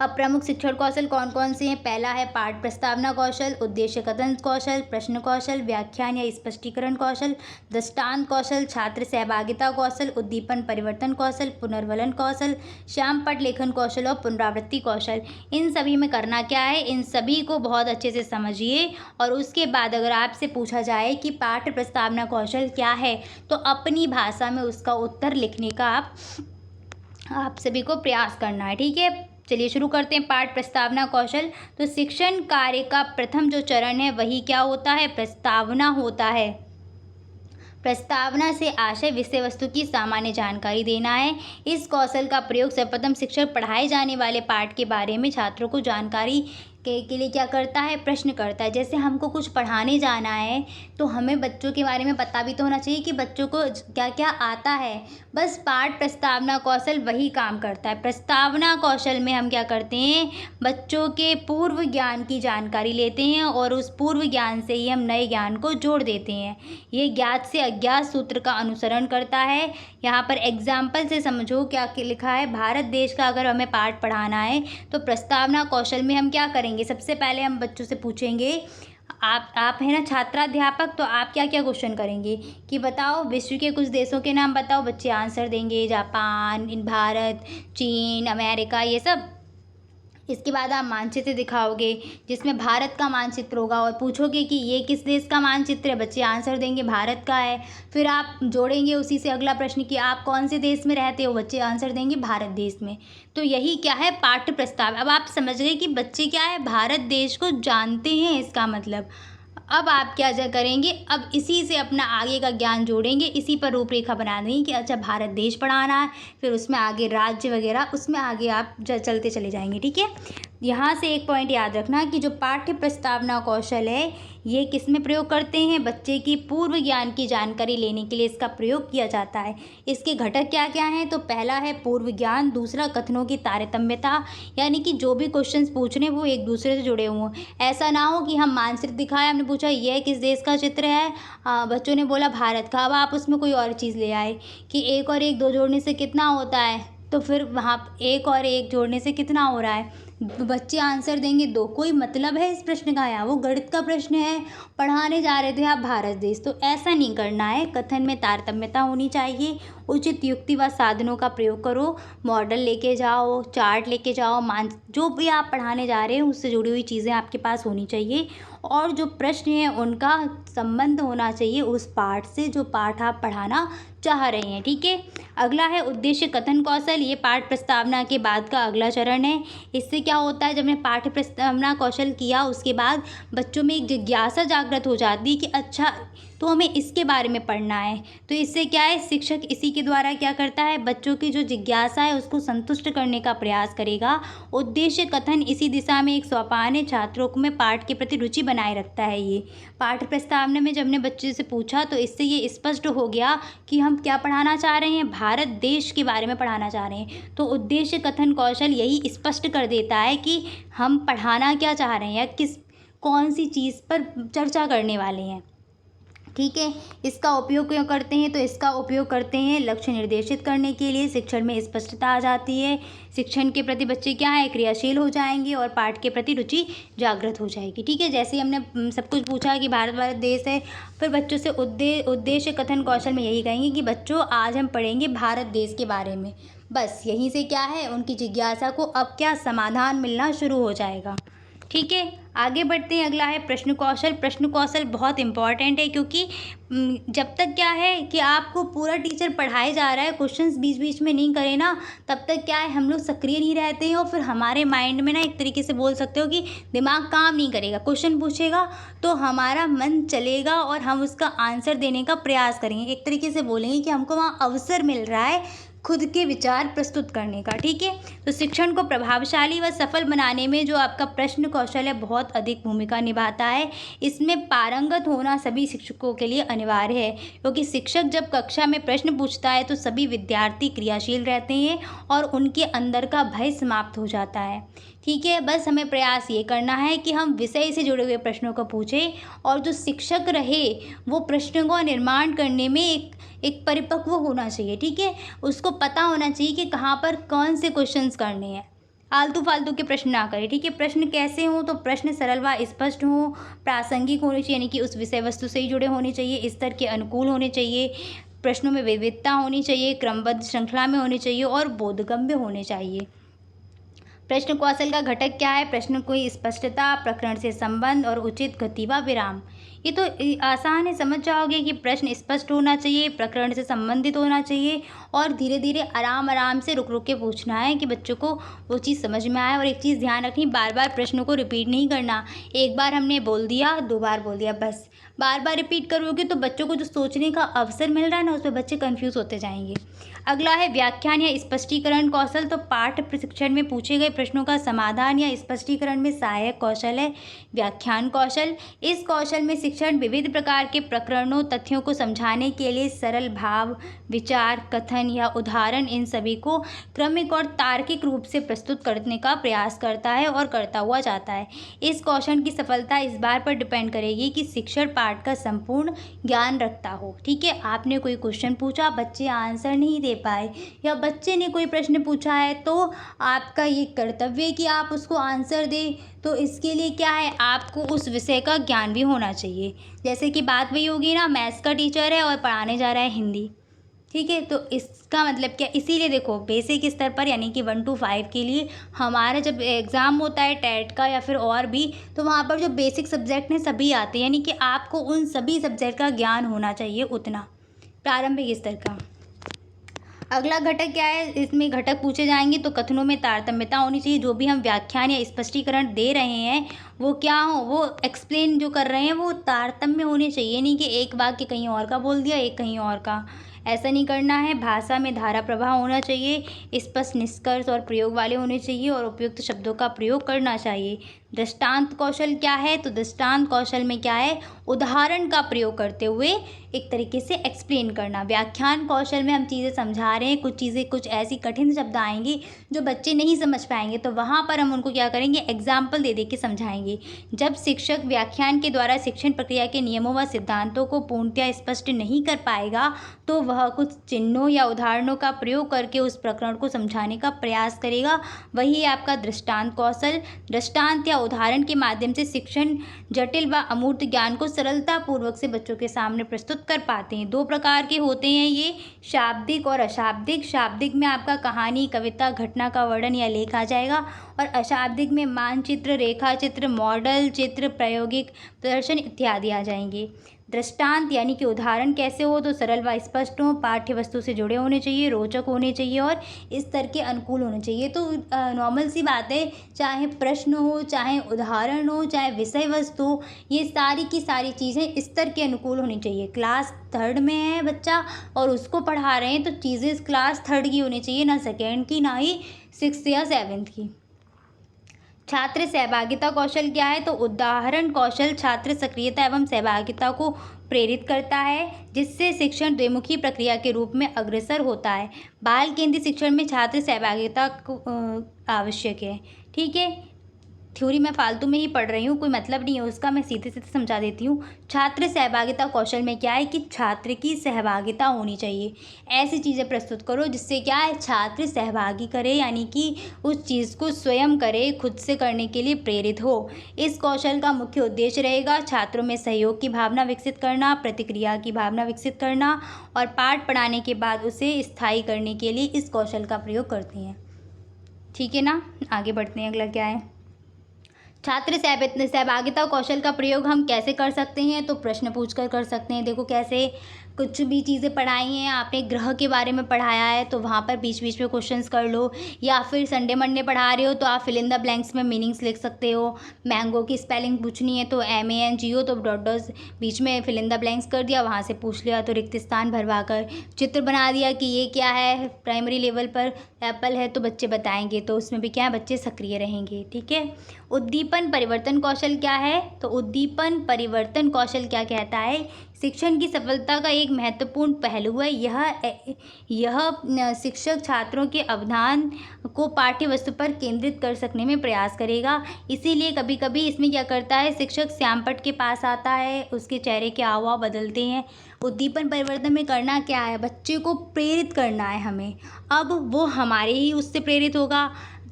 अब प्रमुख शिक्षण कौशल कौन कौन से हैं, पहला है पाठ प्रस्तावना कौशल, उद्देश्य कथन कौशल, प्रश्न कौशल, व्याख्यान या स्पष्टीकरण कौशल, दृष्टांत कौशल, छात्र सहभागिता कौशल, उद्दीपन परिवर्तन कौशल, पुनर्वलन कौशल, श्याम पट लेखन कौशल और पुनरावृत्ति कौशल। इन सभी में करना क्या है, इन सभी को बहुत अच्छे से समझिए और उसके बाद अगर आपसे पूछा जाए कि पाठ प्रस्तावना कौशल क्या है तो अपनी भाषा में उसका उत्तर लिखने का आप सभी को प्रयास करना है। ठीक है, चलिए शुरू करते हैं। पाठ प्रस्तावना कौशल, तो शिक्षण कार्य का प्रथम जो चरण है वही क्या होता है, प्रस्तावना होता है। प्रस्तावना से आशय विषय वस्तु की सामान्य जानकारी देना है। इस कौशल का प्रयोग सर्वप्रथम शिक्षक पढ़ाए जाने वाले पाठ के बारे में छात्रों को जानकारी के लिए क्या करता है, प्रश्न करता है। जैसे हमको कुछ पढ़ाने जाना है तो हमें बच्चों के बारे में पता भी तो होना चाहिए कि बच्चों को क्या क्या आता है। बस पाठ प्रस्तावना कौशल वही काम करता है। प्रस्तावना कौशल में हम क्या करते हैं, बच्चों के पूर्व ज्ञान की जानकारी लेते हैं और उस पूर्व ज्ञान से ही हम नए ज्ञान को जोड़ देते हैं। ये ज्ञात से अज्ञात सूत्र का अनुसरण करता है। यहाँ पर एग्जाम्पल से समझो क्या लिखा है, भारत देश का अगर हमें पाठ पढ़ाना है तो प्रस्तावना कौशल में हम क्या करेंगे, सबसे पहले हम बच्चों से पूछेंगे, आप है ना छात्राध्यापक, तो आप क्या क्या क्वेश्चन करेंगे कि बताओ विश्व के कुछ देशों के नाम बताओ। बच्चे आंसर देंगे, जापान, भारत, चीन, अमेरिका, ये सब। इसके बाद आप मानचित्र दिखाओगे जिसमें भारत का मानचित्र होगा और पूछोगे कि ये किस देश का मानचित्र है, बच्चे आंसर देंगे भारत का है। फिर आप जोड़ेंगे उसी से अगला प्रश्न कि आप कौन से देश में रहते हो, बच्चे आंसर देंगे भारत देश में। तो यही क्या है, पाठ्य प्रस्ताव। अब आप समझ गए कि बच्चे क्या है, भारत देश को जानते हैं, इसका मतलब। अब आप क्या करेंगे, अब इसी से अपना आगे का ज्ञान जोड़ेंगे, इसी पर रूपरेखा बना देंगे कि अच्छा भारत देश पढ़ाना है, फिर उसमें आगे राज्य वगैरह, उसमें आगे आप चलते चले जाएंगे। ठीक है, यहाँ से एक पॉइंट याद रखना कि जो पाठ्य प्रस्तावना कौशल है ये किस में प्रयोग करते हैं, बच्चे की पूर्व ज्ञान की जानकारी लेने के लिए इसका प्रयोग किया जाता है। इसके घटक क्या क्या हैं, तो पहला है पूर्व ज्ञान, दूसरा कथनों की तारतम्यता, यानी कि जो भी क्वेश्चंस पूछ रहे हैं वो एक दूसरे से जुड़े हुए हों। ऐसा ना हो कि हम मानचित्र दिखाए, हमने पूछा यह किस देश का चित्र है, बच्चों ने बोला भारत का, अब आप उसमें कोई और चीज़ ले आए कि 1 और 1 2 जोड़ने से कितना होता है, तो फिर वहाँ 1 और 1 जोड़ने से कितना हो रहा है, बच्चे आंसर देंगे 2। कोई मतलब है इस प्रश्न का, या वो गणित का प्रश्न है, पढ़ाने जा रहे थे आप भारत देश, तो ऐसा नहीं करना है। कथन में तारतम्यता होनी चाहिए, उचित युक्ति व साधनों का प्रयोग करो, मॉडल लेके जाओ, चार्ट लेके जाओ, जो भी आप पढ़ाने जा रहे हैं उससे जुड़ी हुई चीज़ें आपके पास होनी चाहिए, और जो प्रश्न है उनका संबंध होना चाहिए उस पाठ से जो पाठ आप पढ़ाना चाह रहे हैं। ठीक है, अगला है उद्देश्य कथन कौशल। ये पाठ प्रस्तावना के बाद का अगला चरण है। इससे क्या होता है, जब मैं पाठ्य प्रस्तावना कौशल किया उसके बाद बच्चों में एक जिज्ञासा जागृत हो जाती है कि अच्छा तो हमें इसके बारे में पढ़ना है। तो इससे क्या है, शिक्षक इसी के द्वारा क्या करता है, बच्चों की जो जिज्ञासा है उसको संतुष्ट करने का प्रयास करेगा। उद्देश्य कथन इसी दिशा में एक सोपान है, छात्रों को में पाठ के प्रति रुचि बनाए रखता है। ये पाठ्य प्रस्तावना में जब हमने बच्चे से पूछा तो इससे ये स्पष्ट हो गया कि हम क्या पढ़ाना चाह रहे हैं, भारत देश के बारे में पढ़ाना चाह रहे हैं। तो उद्देश्य कथन कौशल यही स्पष्ट कर देता है कि हम पढ़ाना क्या चाह रहे हैं या कौन सी चीज़ पर चर्चा करने वाले हैं। ठीक है, इसका उपयोग क्यों करते हैं, तो इसका उपयोग करते हैं लक्ष्य निर्देशित करने के लिए, शिक्षण में स्पष्टता आ जाती है, शिक्षण के प्रति बच्चे क्या है, क्रियाशील हो जाएंगे और पाठ के प्रति रुचि जागृत हो जाएगी। ठीक है, जैसे हमने सब कुछ पूछा कि भारत देश है, फिर बच्चों से उद्देश्य कथन कौशल में यही कहेंगे कि बच्चों आज हम पढ़ेंगे भारत देश के बारे में। बस यहीं से क्या है, उनकी जिज्ञासा को अब क्या समाधान मिलना शुरू हो जाएगा। ठीक है, आगे बढ़ते हैं। अगला है प्रश्न कौशल। प्रश्न कौशल बहुत इंपॉर्टेंट है क्योंकि जब तक क्या है कि आपको पूरा टीचर पढ़ाए जा रहा है, क्वेश्चंस बीच बीच में नहीं करे ना, तब तक क्या है हम लोग सक्रिय नहीं रहते हैं और फिर हमारे माइंड में ना एक तरीके से बोल सकते हो कि दिमाग काम नहीं करेगा। क्वेश्चन पूछेगा तो हमारा मन चलेगा और हम उसका आंसर देने का प्रयास करेंगे, एक तरीके से बोलेंगे कि हमको वहाँ अवसर मिल रहा है खुद के विचार प्रस्तुत करने का। ठीक है, तो शिक्षण को प्रभावशाली व सफल बनाने में जो आपका प्रश्न कौशल है बहुत अधिक भूमिका निभाता है। इसमें पारंगत होना सभी शिक्षकों के लिए अनिवार्य है, क्योंकि शिक्षक जब कक्षा में प्रश्न पूछता है तो सभी विद्यार्थी क्रियाशील रहते हैं और उनके अंदर का भय समाप्त हो जाता है। ठीक है, बस हमें प्रयास ये करना है कि हम विषय से जुड़े हुए प्रश्नों को पूछें और जो शिक्षक रहे वो प्रश्नों का निर्माण करने में एक परिपक्व होना चाहिए। ठीक है, उसको पता होना चाहिए कि कहाँ पर कौन से क्वेश्चंस करने हैं, आलतू फालतू के प्रश्न ना करें। ठीक है, प्रश्न कैसे हों, तो प्रश्न सरल व स्पष्ट हों, प्रासंगिक होने चाहिए, यानी कि उस विषय वस्तु से ही जुड़े होने चाहिए, स्तर के अनुकूल होने चाहिए, प्रश्नों में विविधता होनी चाहिए, क्रमबद्ध श्रृंखला में होनी चाहिए और बोधगम्य होने चाहिए। प्रश्न कौशल का घटक क्या है, प्रश्न की स्पष्टता, प्रकरण से संबंध और उचित गति व विराम। ये तो आसान है, समझ जाओगे कि प्रश्न स्पष्ट होना चाहिए, प्रकरण से संबंधित होना चाहिए और धीरे धीरे आराम आराम से रुक रुक के पूछना है कि बच्चों को वो चीज़ समझ में आए। और एक चीज़ ध्यान रखनी, बार बार प्रश्नों को रिपीट नहीं करना। एक बार हमने बोल दिया, 2 बार बोल दिया, बस। बार बार रिपीट करोगे तो बच्चों को जो सोचने का अवसर मिल रहा है ना, उस पर बच्चे कन्फ्यूज़ होते जाएंगे। अगला है व्याख्यान या स्पष्टीकरण कौशल। तो पाठ प्रशिक्षण में पूछे गए प्रश्नों का समाधान या स्पष्टीकरण में सहायक कौशल है व्याख्यान कौशल। इस कौशल में शिक्षण विविध प्रकार के प्रकरणों, तथ्यों को समझाने के लिए सरल भाव, विचार, कथन या उदाहरण, इन सभी को क्रमिक और तार्किक रूप से प्रस्तुत करने का प्रयास करता है और करता हुआ जाता है। इस कौशल की सफलता इस बात पर डिपेंड करेगी कि शिक्षण पाठ का संपूर्ण ज्ञान रखता हो। ठीक है, आपने कोई क्वेश्चन पूछा, बच्चे आंसर नहीं दे पाए या बच्चे ने कोई प्रश्न पूछा है, तो आपका ये कर्तव्य है कि आप उसको आंसर दें। तो इसके लिए क्या है, आपको उस विषय का ज्ञान भी होना चाहिए। जैसे कि बात वही होगी ना, मैथ्स का टीचर है और पढ़ाने जा रहा है हिंदी। ठीक है, तो इसका मतलब क्या, इसीलिए देखो बेसिक स्तर पर यानी कि 1 to 5 के लिए हमारा जब एग्ज़ाम होता है टेट का या फिर और भी, तो वहाँ पर जो बेसिक सब्जेक्ट हैं सभी आते हैं, यानी कि आपको उन सभी सब्जेक्ट का ज्ञान होना चाहिए उतना, प्रारंभिक स्तर का। अगला घटक क्या है, इसमें घटक पूछे जाएंगे तो कथनों में तारतम्यता होनी चाहिए। जो भी हम व्याख्यान या स्पष्टीकरण दे रहे हैं वो क्या हो, वो एक्सप्लेन जो कर रहे हैं वो तारतम्य होने चाहिए, नहीं कि एक वाक्य कहीं और का बोल दिया एक कहीं और का, ऐसा नहीं करना है। भाषा में धारा प्रवाह होना चाहिए, स्पष्ट निष्कर्ष और प्रयोग वाले होने चाहिए और उपयुक्त शब्दों का प्रयोग करना चाहिए। दृष्टांत कौशल क्या है, तो दृष्टांत कौशल में क्या है, उदाहरण का प्रयोग करते हुए एक तरीके से एक्सप्लेन करना। व्याख्यान कौशल में हम चीज़ें समझा रहे हैं, कुछ चीज़ें कुछ ऐसी कठिन शब्द आएंगी जो बच्चे नहीं समझ पाएंगे, तो वहाँ पर हम उनको क्या करेंगे, एग्जाम्पल दे दे के समझाएंगे। जब शिक्षक व्याख्यान के द्वारा शिक्षण प्रक्रिया के नियमों व सिद्धांतों को पूर्णतया स्पष्ट नहीं कर पाएगा तो वह कुछ चिन्हों या उदाहरणों का प्रयोग करके उस प्रकरण को समझाने का प्रयास करेगा, वही है आपका दृष्टांत कौशल। दृष्टांत या उदाहरण के माध्यम से शिक्षण जटिल व अमूर्त ज्ञान को सरलतापूर्वक से बच्चों के सामने प्रस्तुत कर पाते हैं। 2 प्रकार के होते हैं ये, शाब्दिक और अशाब्दिक। शाब्दिक में आपका कहानी, कविता, घटना का वर्णन या लेख आ जाएगा, और अशाब्दिक में मानचित्र, रेखा चित्र, मॉडल चित्र, प्रायोगिक प्रदर्शन इत्यादि आ जाएंगे। दृष्टांत यानी कि उदाहरण कैसे हो, तो सरल व स्पष्ट हो, पाठ्य वस्तु से जुड़े होने चाहिए, रोचक होने चाहिए और स्तर के अनुकूल होने चाहिए। तो नॉर्मल सी बात है, चाहे प्रश्न हो, चाहे उदाहरण हो, चाहे विषय वस्तु हो, ये सारी की सारी चीज़ें स्तर के अनुकूल होनी चाहिए। क्लास 3rd में है बच्चा और उसको पढ़ा रहे हैं तो चीज़ें क्लास 3rd की होनी चाहिए, ना 2nd की, ना ही 6th या 7th की। छात्र सहभागिता कौशल क्या है, तो उदाहरण कौशल छात्र सक्रियता एवं सहभागिता को प्रेरित करता है, जिससे शिक्षण द्विमुखी प्रक्रिया के रूप में अग्रसर होता है। बाल केंद्रित शिक्षण में छात्र सहभागिता आवश्यक है। ठीक है, थ्योरी मैं फालतू में ही पढ़ रही हूँ, कोई मतलब नहीं है उसका, मैं सीधे सीधे समझा देती हूँ। छात्र सहभागिता कौशल में क्या है कि छात्र की सहभागिता होनी चाहिए। ऐसी चीज़ें प्रस्तुत करो जिससे क्या है, छात्र सहभागी करे, यानी कि उस चीज़ को स्वयं करे, खुद से करने के लिए प्रेरित हो। इस कौशल का मुख्य उद्देश्य रहेगा छात्रों में सहयोग की भावना विकसित करना, प्रतिक्रिया की भावना विकसित करना और पाठ पढ़ाने के बाद उसे स्थायी करने के लिए इस कौशल का प्रयोग करते हैं। ठीक है ना, आगे बढ़ते हैं। अगला क्या है, छात्र सहभागिता कौशल का प्रयोग हम कैसे कर सकते हैं, तो प्रश्न पूछकर कर सकते हैं। देखो कैसे, कुछ भी चीज़ें पढ़ाई हैं आपने, ग्रह के बारे में पढ़ाया है तो वहाँ पर बीच बीच में क्वेश्चंस कर लो, या फिर संडे मंडे पढ़ा रहे हो तो आप फिल इन द ब्लैंक्स में मीनिंग्स लिख सकते हो। मैंगो की स्पेलिंग पूछनी है तो MANGO, तो डॉट डॉट बीच में फिल इन द ब्लैंक्स कर दिया, वहाँ से पूछ लिया, तो रिक्त स्थान भरवा कर चित्र बना दिया कि ये क्या है। प्राइमरी लेवल पर एप्पल है तो बच्चे बताएंगे, तो उसमें भी क्या है, बच्चे सक्रिय रहेंगे। ठीक है, उद्दीपन परिवर्तन कौशल क्या है, तो उद्दीपन परिवर्तन कौशल क्या कहता है, शिक्षण की सफलता का एक महत्वपूर्ण पहलू है। यह शिक्षक छात्रों के अवधान को पाठ्य वस्तु पर केंद्रित कर सकने में प्रयास करेगा। इसीलिए कभी कभी इसमें क्या करता है, शिक्षक श्यामपट्ट के पास आता है, उसके चेहरे के हाव भाव बदलते हैं। उद्दीपन परिवर्तन में करना क्या है, बच्चे को प्रेरित करना है हमें। अब वो हमारे ही उससे प्रेरित होगा,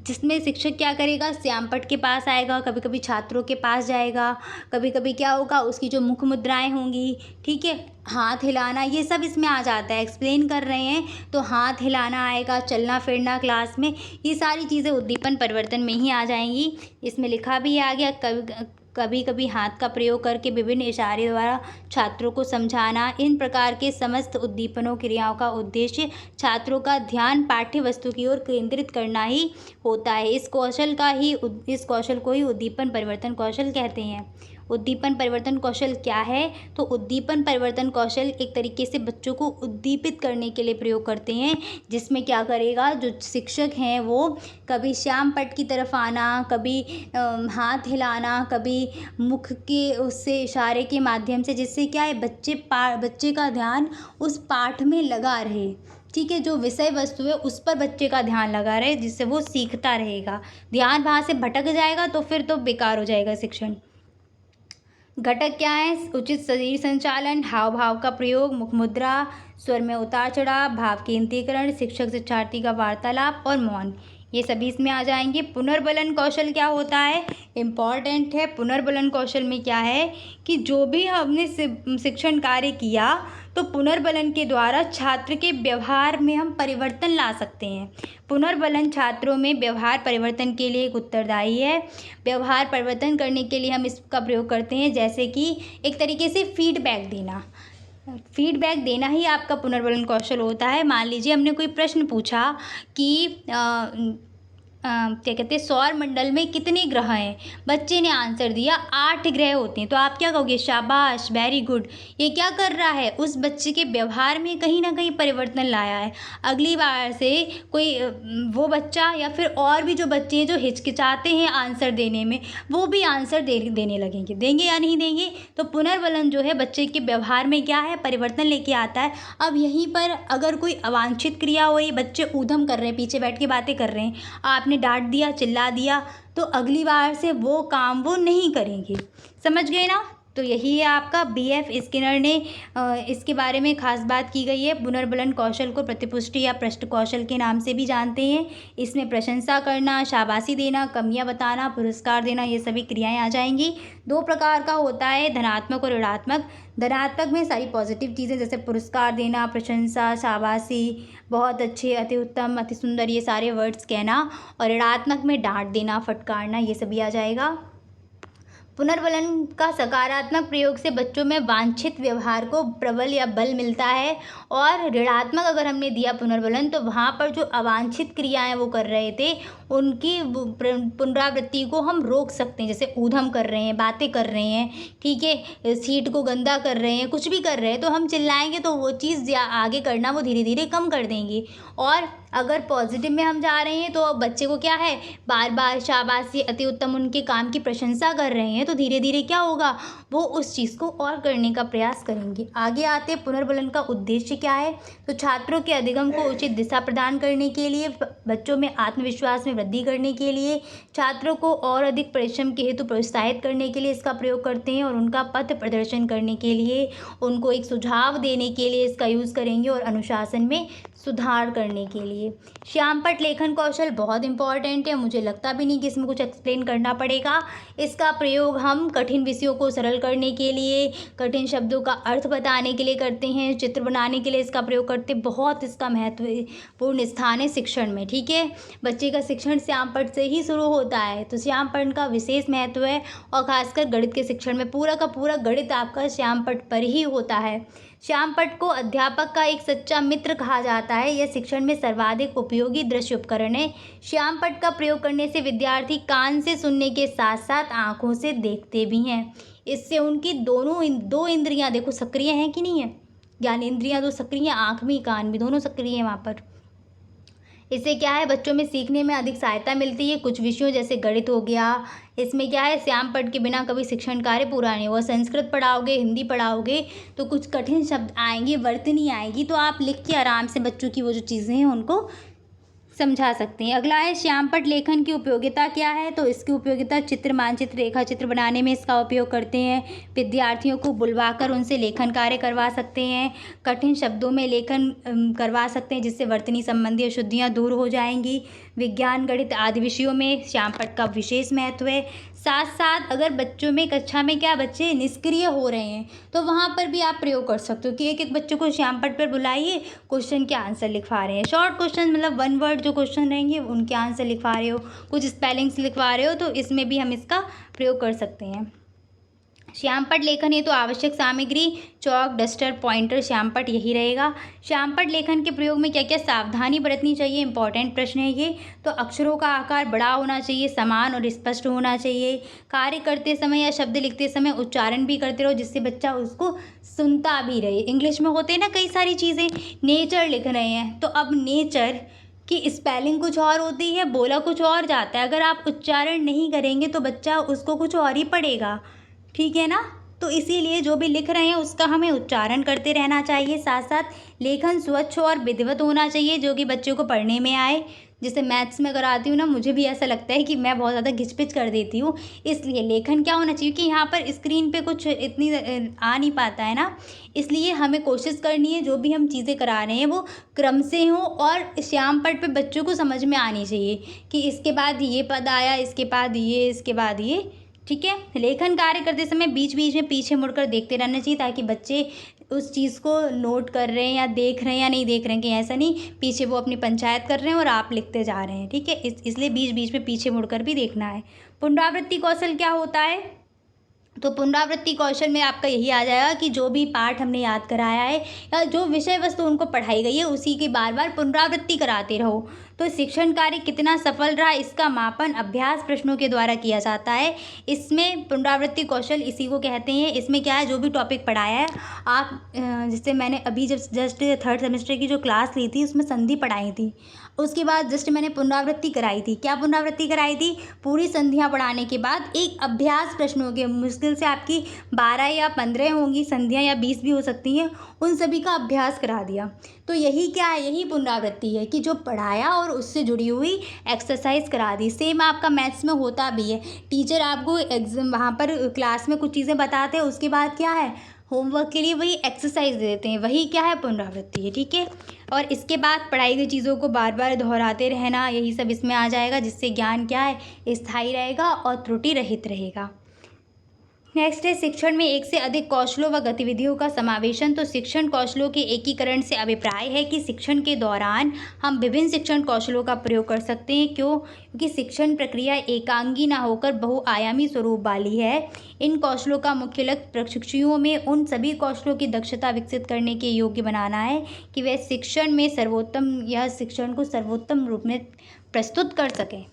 जिसमें शिक्षक क्या करेगा, श्यामपट्ट के पास आएगा, कभी कभी छात्रों के पास जाएगा, कभी कभी क्या होगा, उसकी जो मुख मुद्राएं होंगी, ठीक है, हाथ हिलाना, ये सब इसमें आ जाता है। एक्सप्लेन कर रहे हैं तो हाथ हिलाना आएगा, चलना फिरना क्लास में, ये सारी चीज़ें उद्दीपन परिवर्तन में ही आ जाएंगी। इसमें लिखा भी आ गया, कभी कभी हाथ का प्रयोग करके विभिन्न इशारे द्वारा छात्रों को समझाना। इन प्रकार के समस्त उद्दीपनों क्रियाओं का उद्देश्य छात्रों का ध्यान पाठ्य वस्तु की ओर केंद्रित करना ही होता है। इस कौशल को ही उद्दीपन परिवर्तन कौशल कहते हैं। उद्दीपन परिवर्तन कौशल क्या है, तो उद्दीपन परिवर्तन कौशल एक तरीके से बच्चों को उद्दीपित करने के लिए प्रयोग करते हैं, जिसमें क्या करेगा, जो शिक्षक हैं वो कभी श्यामपट्ट की तरफ आना, कभी हाथ हिलाना, कभी मुख के उससे इशारे के माध्यम से, जिससे क्या है, बच्चे का ध्यान उस पाठ में लगा रहे। ठीक है, जो विषय वस्तु है उस पर बच्चे का ध्यान लगा रहे, जिससे वो सीखता रहेगा। ध्यान वहाँ से भटक जाएगा तो फिर तो बेकार हो जाएगा शिक्षण। घटक क्या है, उचित शरीर संचालन, हाव भाव का प्रयोग, मुख मुद्रा, स्वर में उतार चढ़ाव, भाव केंद्रीकरण, शिक्षक शिक्षार्थी का वार्तालाप और मौन। ये सभी इसमें आ जाएंगे। पुनर्बलन कौशल क्या होता है, इम्पॉर्टेंट है। पुनर्बलन कौशल में क्या है कि जो भी हमने शिक्षण कार्य किया तो पुनर्बलन के द्वारा छात्र के व्यवहार में हम परिवर्तन ला सकते हैं। पुनर्बलन छात्रों में व्यवहार परिवर्तन के लिए एक उत्तरदायी है। व्यवहार परिवर्तन करने के लिए हम इसका प्रयोग करते हैं, जैसे कि एक तरीके से फीडबैक देना। फीडबैक देना ही आपका पुनर्बलन कौशल होता है। मान लीजिए हमने कोई प्रश्न पूछा कि क्या कहते हैं, सौर मंडल में कितने ग्रह हैं। बच्चे ने आंसर दिया 8 ग्रह होते हैं। तो आप क्या कहोगे, शाबाश, वेरी गुड। ये क्या कर रहा है, उस बच्चे के व्यवहार में कहीं ना कहीं परिवर्तन लाया है। अगली बार से कोई वो बच्चा या फिर और भी जो बच्चे हैं जो हिचकिचाते हैं आंसर देने में, वो भी आंसर देने लगेंगे। देंगे या नहीं देंगे। तो पुनर्बलन जो है बच्चे के व्यवहार में क्या है, परिवर्तन लेके आता है। अब यहीं पर अगर कोई अवांछित क्रिया हुई, बच्चे ऊधम कर रहे हैं, पीछे बैठ के बातें कर रहे हैं, आपने डांट दिया, चिल्ला दिया, तो अगली बार से वो काम वो नहीं करेंगे। समझ गए ना। तो यही है आपका BF स्किनर ने इसके बारे में खास बात की गई है। पुनर्बलन कौशल को प्रतिपुष्टि या पृष्ठ कौशल के नाम से भी जानते हैं। इसमें प्रशंसा करना, शाबाशी देना, कमियां बताना, पुरस्कार देना, ये सभी क्रियाएं आ जाएंगी। 2 प्रकार का होता है, धनात्मक और ऋणात्मक। धनात्मक में सारी पॉजिटिव चीज़ें जैसे पुरस्कार देना, प्रशंसा, शाबाशी, बहुत अच्छे, अति उत्तम, अति सुंदर, ये सारे वर्ड्स कहना। और ऋणात्मक में डांट देना, फटकारना, ये सभी आ जाएगा। पुनर्बलन का सकारात्मक प्रयोग से बच्चों में वांछित व्यवहार को प्रबल या बल मिलता है। और ऋणात्मक अगर हमने दिया पुनर्बलन तो वहाँ पर जो अवांछित क्रियाएं वो कर रहे थे उनकी पुनरावृत्ति को हम रोक सकते हैं। जैसे ऊधम कर रहे हैं, बातें कर रहे हैं, ठीक है, सीट को गंदा कर रहे हैं, कुछ भी कर रहे हैं, तो हम चिल्लाएंगे तो वो चीज़ आगे करना वो धीरे धीरे कम कर देंगे। और अगर पॉजिटिव में हम जा रहे हैं तो बच्चे को क्या है, बार बार शाबाशी, अति उत्तम, उनके काम की प्रशंसा कर रहे हैं, तो धीरे धीरे क्या होगा, वो उस चीज़ को और करने का प्रयास करेंगे। आगे आते पुनर्बलन का उद्देश्य क्या है। तो छात्रों के अधिगम को उचित दिशा प्रदान करने के लिए, बच्चों में आत्मविश्वास में वृद्धि करने के लिए, छात्रों को और अधिक परिश्रम के हेतु प्रोत्साहित करने के लिए इसका प्रयोग करते हैं। और उनका पथ प्रदर्शन करने के लिए, उनको एक सुझाव देने के लिए इसका यूज़ करेंगे। और अनुशासन में सुधार करने के लिए। श्यामपट्ट लेखन कौशल बहुत इंपॉर्टेंट है। मुझे लगता भी नहीं कि इसमें कुछ एक्सप्लेन करना पड़ेगा। इसका प्रयोग हम कठिन विषयों को सरल करने के लिए, कठिन शब्दों का अर्थ बताने के लिए करते हैं, चित्र बनाने के लिए इसका प्रयोग करते हैं। बहुत इसका महत्वपूर्ण स्थान है शिक्षण में, ठीक है। बच्चे का शिक्षण श्यामपट्ट से ही शुरू होता है, तो श्यामपट्ट का विशेष महत्व है। और खासकर गणित के शिक्षण में पूरा का पूरा गणित आपका श्यामपट्ट पर ही होता है। श्यामपट्ट को अध्यापक का एक सच्चा मित्र कहा जाता है। यह शिक्षण में सर्वाधिक उपयोगी दृश्य उपकरण है। श्यामपट्ट का प्रयोग करने से विद्यार्थी कान से सुनने के साथ साथ आँखों से देखते भी हैं। इससे उनकी दो इंद्रियां देखो सक्रिय हैं कि नहीं है, ज्ञानेंद्रियां दो सक्रिय हैं, आँख भी कान भी दोनों सक्रिय हैं वहाँ पर। इससे क्या है, बच्चों में सीखने में अधिक सहायता मिलती है। कुछ विषयों जैसे गणित हो गया, इसमें क्या है, श्यामपट्ट के बिना कभी शिक्षण कार्य पूरा नहीं हुआ। संस्कृत पढ़ाओगे, हिंदी पढ़ाओगे तो कुछ कठिन शब्द आएंगे, वर्तनी आएगी, तो आप लिख के आराम से बच्चों की वो जो चीज़ें हैं उनको समझा सकते हैं। अगला है श्यामपट्ट लेखन की उपयोगिता क्या है। तो इसकी उपयोगिता चित्र, मानचित्र, रेखा चित्र बनाने में इसका उपयोग करते हैं। विद्यार्थियों को बुलवाकर उनसे लेखन कार्य करवा सकते हैं। कठिन शब्दों में लेखन करवा सकते हैं, जिससे वर्तनी संबंधी अशुद्धियाँ दूर हो जाएंगी। विज्ञान, गणित आदि विषयों में श्यामपट्ट का विशेष महत्व है। साथ साथ अगर बच्चों में कक्षा में क्या बच्चे निष्क्रिय हो रहे हैं तो वहाँ पर भी आप प्रयोग कर सकते हो कि एक एक बच्चों को श्यामपट्ट पर बुलाइए, क्वेश्चन के आंसर लिखवा रहे हैं, शॉर्ट क्वेश्चन मतलब 1 वर्ड जो क्वेश्चन रहेंगे उनके आंसर लिखवा रहे हो, कुछ स्पेलिंग्स लिखवा रहे हो, तो इसमें भी हम इसका प्रयोग कर सकते हैं। श्यामपट्ट लेखन हेतु आवश्यक सामग्री चौक, डस्टर, पॉइंटर, श्यामपट्ट यही रहेगा। श्यामपट्ट लेखन के प्रयोग में क्या क्या सावधानी बरतनी चाहिए, इंपॉर्टेंट प्रश्न है ये। तो अक्षरों का आकार बड़ा होना चाहिए, समान और स्पष्ट होना चाहिए। कार्य करते समय या शब्द लिखते समय उच्चारण भी करते रहो, जिससे बच्चा उसको सुनता भी रहे। इंग्लिश में होते हैं ना कई सारी चीज़ें, नेचर लिख रहे हैं तो अब नेचर कि स्पेलिंग कुछ और होती है, बोला कुछ और जाता है। अगर आप उच्चारण नहीं करेंगे तो बच्चा उसको कुछ और ही पढ़ेगा, ठीक है ना। तो इसीलिए जो भी लिख रहे हैं उसका हमें उच्चारण करते रहना चाहिए। साथ साथ लेखन स्वच्छ और विधिवत होना चाहिए, जो कि बच्चों को पढ़ने में आए। जैसे मैथ्स में अगर आती हूँ ना, मुझे भी ऐसा लगता है कि मैं बहुत ज़्यादा घिच-पिच कर देती हूँ। इसलिए लेखन क्या होना चाहिए कि यहाँ पर स्क्रीन पे कुछ इतनी आ नहीं पाता है ना, इसलिए हमें कोशिश करनी है जो भी हम चीज़ें करा रहे हैं वो क्रम से हों और श्यामपट्ट पे बच्चों को समझ में आनी चाहिए कि इसके बाद ये पद आया, इसके बाद ये, इसके बाद ये। ठीक है? लेखन कार्य करते समय बीच-बीच में पीछे मुड़कर देखते रहना चाहिए ताकि बच्चे उस चीज़ को नोट कर रहे हैं या देख रहे हैं या नहीं देख रहे हैं, कि ऐसा नहीं पीछे वो अपनी पंचायत कर रहे हैं और आप लिखते जा रहे हैं। ठीक है? इसलिए बीच-बीच में पीछे मुड़कर भी देखना है। पुनरावृत्ति कौशल क्या होता है? तो पुनरावृत्ति कौशल में आपका यही आ जाएगा कि जो भी पाठ हमने याद कराया है या जो विषय वस्तु उनको पढ़ाई गई है उसी की बार-बार पुनरावृत्ति कराते रहो। तो शिक्षण कार्य कितना सफल रहा इसका मापन अभ्यास प्रश्नों के द्वारा किया जाता है। इसमें पुनरावृत्ति कौशल इसी को कहते हैं। इसमें क्या है, जो भी टॉपिक पढ़ाया है आप जैसे मैंने अभी जब जस्ट 3rd सेमेस्टर की जो क्लास ली थी उसमें संधि पढ़ाई थी। उसके बाद जस्ट मैंने पुनरावृत्ति कराई थी। क्या पुनरावृत्ति कराई थी? पूरी संधियाँ पढ़ाने के बाद एक अभ्यास प्रश्नों के, मुश्किल से आपकी 12 या 15 होंगी संधियाँ या 20 भी हो सकती हैं, उन सभी का अभ्यास करा दिया। तो यही क्या है, यही पुनरावृत्ति है कि जो पढ़ाया और उससे जुड़ी हुई एक्सरसाइज करा दी। सेम आपका मैथ्स में होता भी है। टीचर आपको एग्जाम वहाँ पर क्लास में कुछ चीज़ें बताते हैं, उसके बाद क्या है, होमवर्क के लिए वही एक्सरसाइज दे देते हैं, वही क्या है, पुनरावृत्ति है। ठीक है? और इसके बाद पढ़ाई गई चीज़ों को बार बार दोहराते रहना, यही सब इसमें आ जाएगा, जिससे ज्ञान क्या है, स्थायी रहेगा और त्रुटि रहित रहेगा। नेक्स्ट है शिक्षण में एक से अधिक कौशलों व गतिविधियों का समावेशन। तो शिक्षण कौशलों के एकीकरण से अभिप्राय है कि शिक्षण के दौरान हम विभिन्न शिक्षण कौशलों का प्रयोग कर सकते हैं। क्यों? क्योंकि शिक्षण प्रक्रिया एकांगी ना होकर बहुआयामी स्वरूप वाली है। इन कौशलों का मुख्य लक्ष्य प्रशिक्षुओं में उन सभी कौशलों की दक्षता विकसित करने के योग्य बनाना है कि वे शिक्षण में शिक्षण को सर्वोत्तम रूप में प्रस्तुत कर सकें।